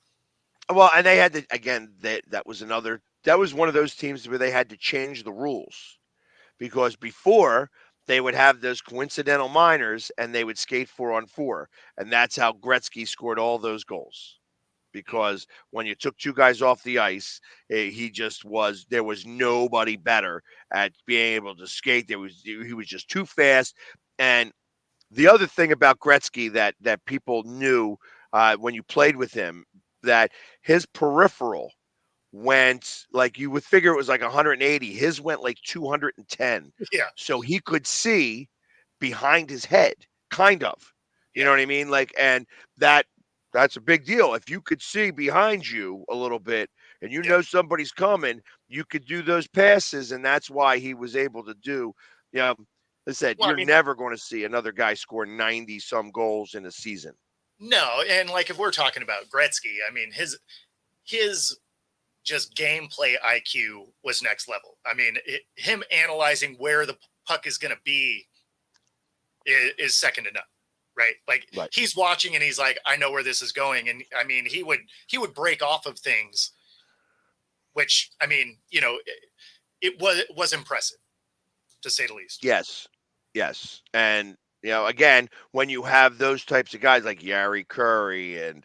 Well, and they had to again. That was another. That was one of those teams where they had to change the rules because before they would have those coincidental minors and they would skate 4-on-4, and that's how Gretzky scored all those goals. Because when you took two guys off the ice, he just was. There was nobody better at being able to skate. He was just too fast. And the other thing about Gretzky that people knew when you played with him, that his peripheral went like you would figure it was like 180. His went like 210.
Yeah.
So he could see behind his head, kind of. You know what I mean? Like, and that's a big deal. If you could see behind you a little bit and you know somebody's coming, you could do those passes, and that's why he was able to do, you know, I said,
Well, I
you're
mean,
never going to see another guy score 90 some goals in a season.
no, and like if we're talking about Gretzky, I mean his just gameplay IQ was next level. I mean, him analyzing where the puck is going to be is second to none, right? Like he's watching and he's like, I know where this is going, and I mean he would break off of things, which I mean it was impressive to say the least.
Yes. And, again, when you have those types of guys like Yari Curry and,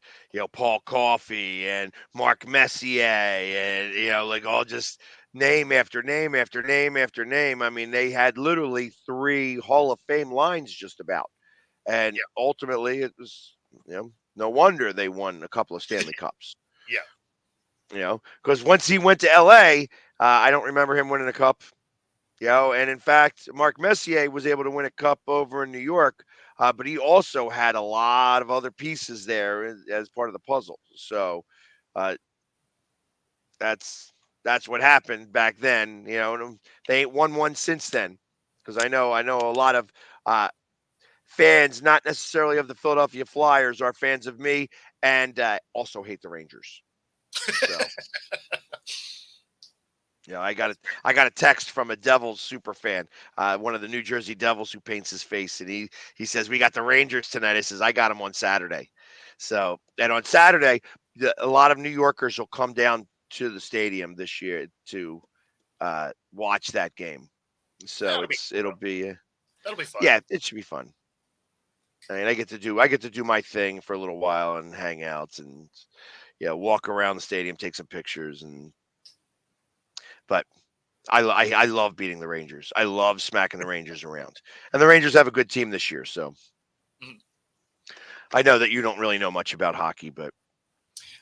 Paul Coffey and Mark Messier and, like all just name after name after name after name. I mean, they had literally 3 Hall of Fame lines just about. And ultimately it was, no wonder they won a couple of Stanley Cups.
Yeah.
Because once he went to LA, I don't remember him winning a cup. And in fact, Mark Messier was able to win a cup over in New York, but he also had a lot of other pieces there as part of the puzzle. So that's what happened back then. And they ain't won one since then, because I know a lot of fans, not necessarily of the Philadelphia Flyers, are fans of me and also hate the Rangers. So. I got a text from a Devils super fan, one of the New Jersey Devils, who paints his face, and he says, we got the Rangers tonight. I says, I got them on Saturday. So, and on Saturday, a lot of New Yorkers will come down to the stadium this year to watch that game. So it'll be
that'll be fun.
Yeah, it should be fun. I mean, I get to do my thing for a little while and hang out and walk around the stadium, take some pictures, but I love beating the Rangers. I love smacking the Rangers around. And the Rangers have a good team this year, so I know that you don't really know much about hockey, but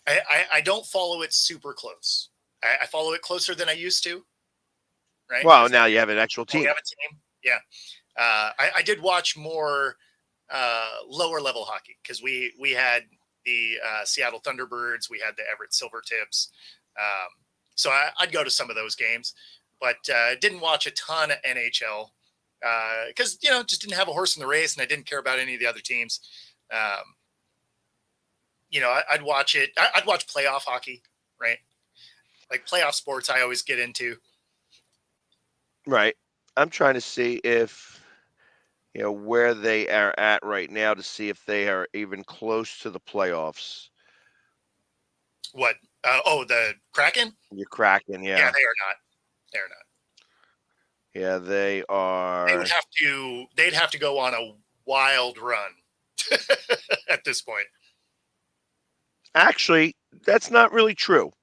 I don't follow it super close. I follow it closer than I used to. Right.
Well, now you have an actual team.
We have a team. Yeah. I did watch more lower level hockey because we had the Seattle Thunderbirds, we had the Everett Silvertips. So I'd go to some of those games, but didn't watch a ton of NHL because, just didn't have a horse in the race and I didn't care about any of the other teams. I'd watch it. I'd watch playoff hockey, right? Like playoff sports I always get into.
Right. I'm trying to see if, where they are at right now to see if they are even close to the playoffs.
What? The Kraken?
You're Kraken, yeah.
Yeah, they are not. They're not.
Yeah, they are.
They'd have to go on a wild run at this point.
Actually, that's not really true.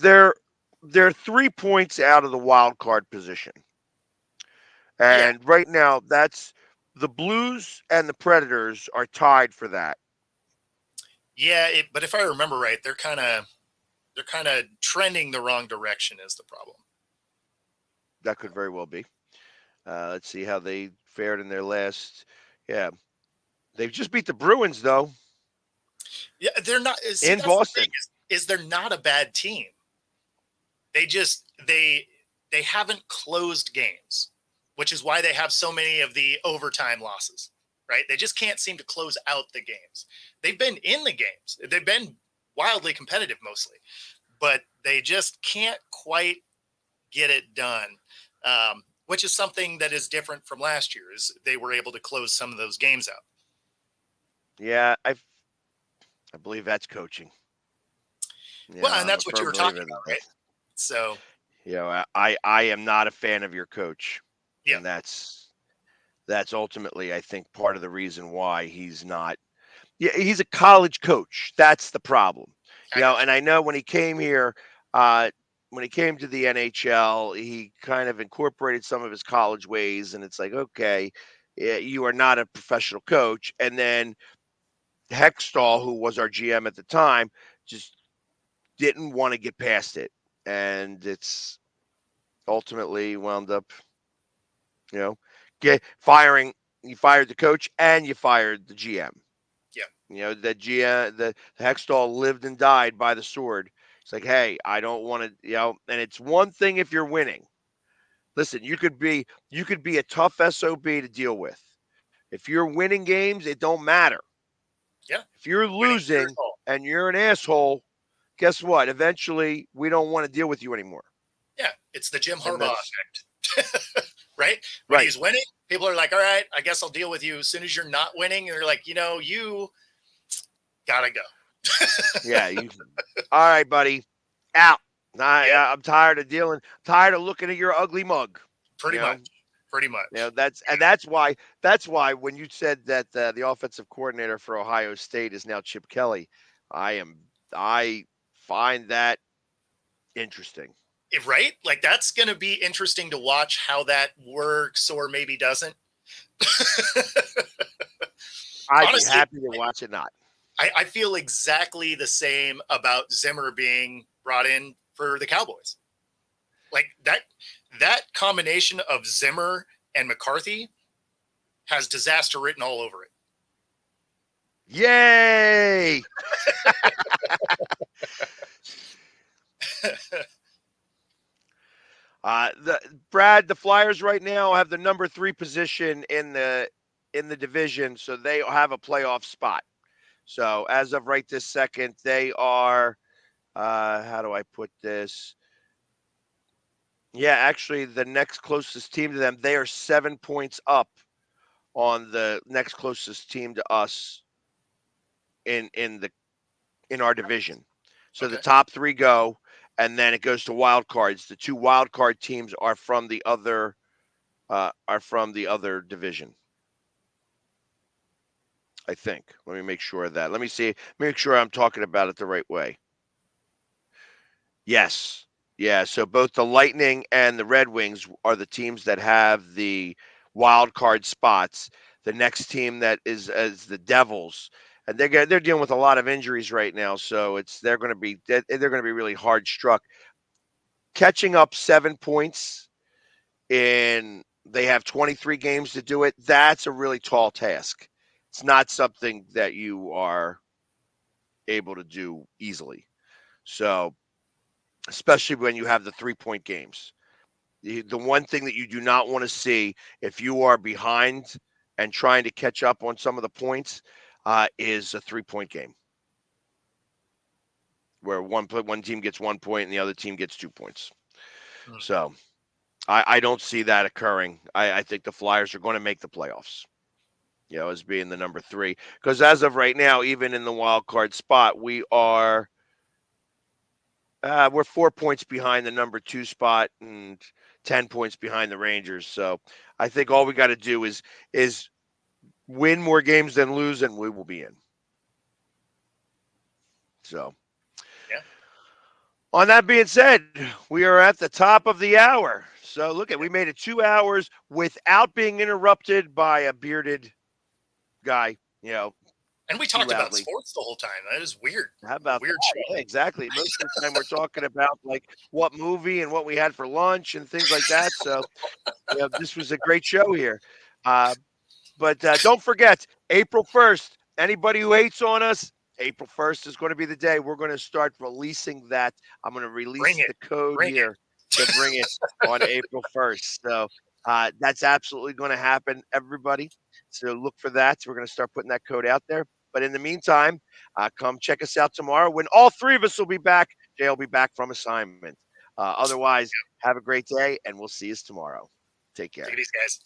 They're 3 points out of the wild card position. And right now, that's the Blues and the Predators are tied for that.
Yeah, but if I remember right, they're kind of trending the wrong direction is the problem.
That could very well be. Let's see how they fared in their last. Yeah, they've just beat the Bruins though.
Yeah, they're not
in Boston.
Is they're not a bad team. They just they haven't closed games, which is why they have so many of the overtime losses. Right? They just can't seem to close out the games. They've been in the games. They've been wildly competitive mostly, but they just can't quite get it done. Which is something that is different from last year. Is they were able to close some of those games out.
Yeah, I believe that's coaching.
Well, and
I'm a
that's what you
firm
were talking
believer that
about, right? So,
I am not a fan of your coach,
yeah,
and that's ultimately I think part of the reason why he's not. Yeah, he's a college coach. That's the problem.
I got
And I know uh, when he came to the NHL, he kind of incorporated some of his college ways, and it's like, okay, you are not a professional coach. And then Hextall, who was our GM at the time, just didn't want to get past it, and it's ultimately wound up, you know, get firing. You fired the coach and you fired the GM.
yeah,
The GM, the Hextall lived and died by the sword. It's like, hey, I don't want to, and it's one thing if you're winning. Listen, you could be a tough SOB to deal with. If you're winning games, it don't matter.
yeah.
If you're
Winning your
losing
goal.
and you're an asshole, guess what? Eventually, we don't want to deal with you anymore.
Yeah, it's the Jim
And
Harbaugh
that's
effect, right? When
right.
he's winning, people are like, "All right, I guess I'll deal with you." As soon as you're not winning, they're like, you gotta go.
Yeah. All right, buddy. Out.
Yep,
I'm tired of tired of looking at your ugly mug.
pretty
You know,
much, pretty much.
that's why when you said that the offensive coordinator for Ohio State is now Chip Kelly, I find that interesting.
Right? Like that's going to be interesting to watch how that works or maybe doesn't.
I'd be
Honestly,
happy to watch it not.
I feel exactly the same about Zimmer being brought in for the Cowboys. Like that combination of Zimmer and McCarthy has disaster written all over it.
Yay! The Flyers right now have the number 3 position in the division, so they have a playoff spot. So as of right this second, they are. How do I put this? Yeah, actually, the next closest team to them, they are 7 points up on the next closest team to us in our division. So the
Okay.
top 3 go, and then it goes to wild cards. The 2 wild card teams are from the other division. I think. Let me make sure of that. Let me see. Make sure I'm talking about it the right way. Yes. Yeah. So both the Lightning and the Red Wings are the teams that have the wild card spots. The next team that is the Devils, and they're dealing with a lot of injuries right now. So they're going to be really hard struck. Catching up 7 points in they have 23 games to do it. That's a really tall task. It's not something that you are able to do easily. So especially when you have the 3 point games. The one thing that you do not want to see if you are behind and trying to catch up on some of the points is a 3 point game where one team gets 1 point and the other team gets 2 points. So I don't see that occurring. I think the Flyers are going to make the playoffs. As being the number 3, because as of right now, even in the wild card spot, we're 4 points behind the number 2 spot and 10 points behind the Rangers. So I think all we got to do is win more games than lose, and we will be in. So,
Yeah.
on that being said, we are at the top of the hour. So we made it 2 hours without being interrupted by a bearded guy.
And we
too
talked about
loudly.
sports the whole time. That is weird.
How about
Weird
that?
show.
Yeah, exactly. Most of the time we're talking about like what movie and what we had for lunch and things like that. So, this was a great show here. But don't forget, April 1st, anybody who hates on us, April 1st is going to be the day we're going to start releasing that. I'm going to release the code here to bring it on April 1st. So that's absolutely going to happen, everybody. So look for that. We're going to start putting that code out there. But in the meantime, come check us out tomorrow when all 3 of us will be back. Jay will be back from assignment. Otherwise, have a great day, and we'll see you tomorrow. Take care.
Take it easy, guys.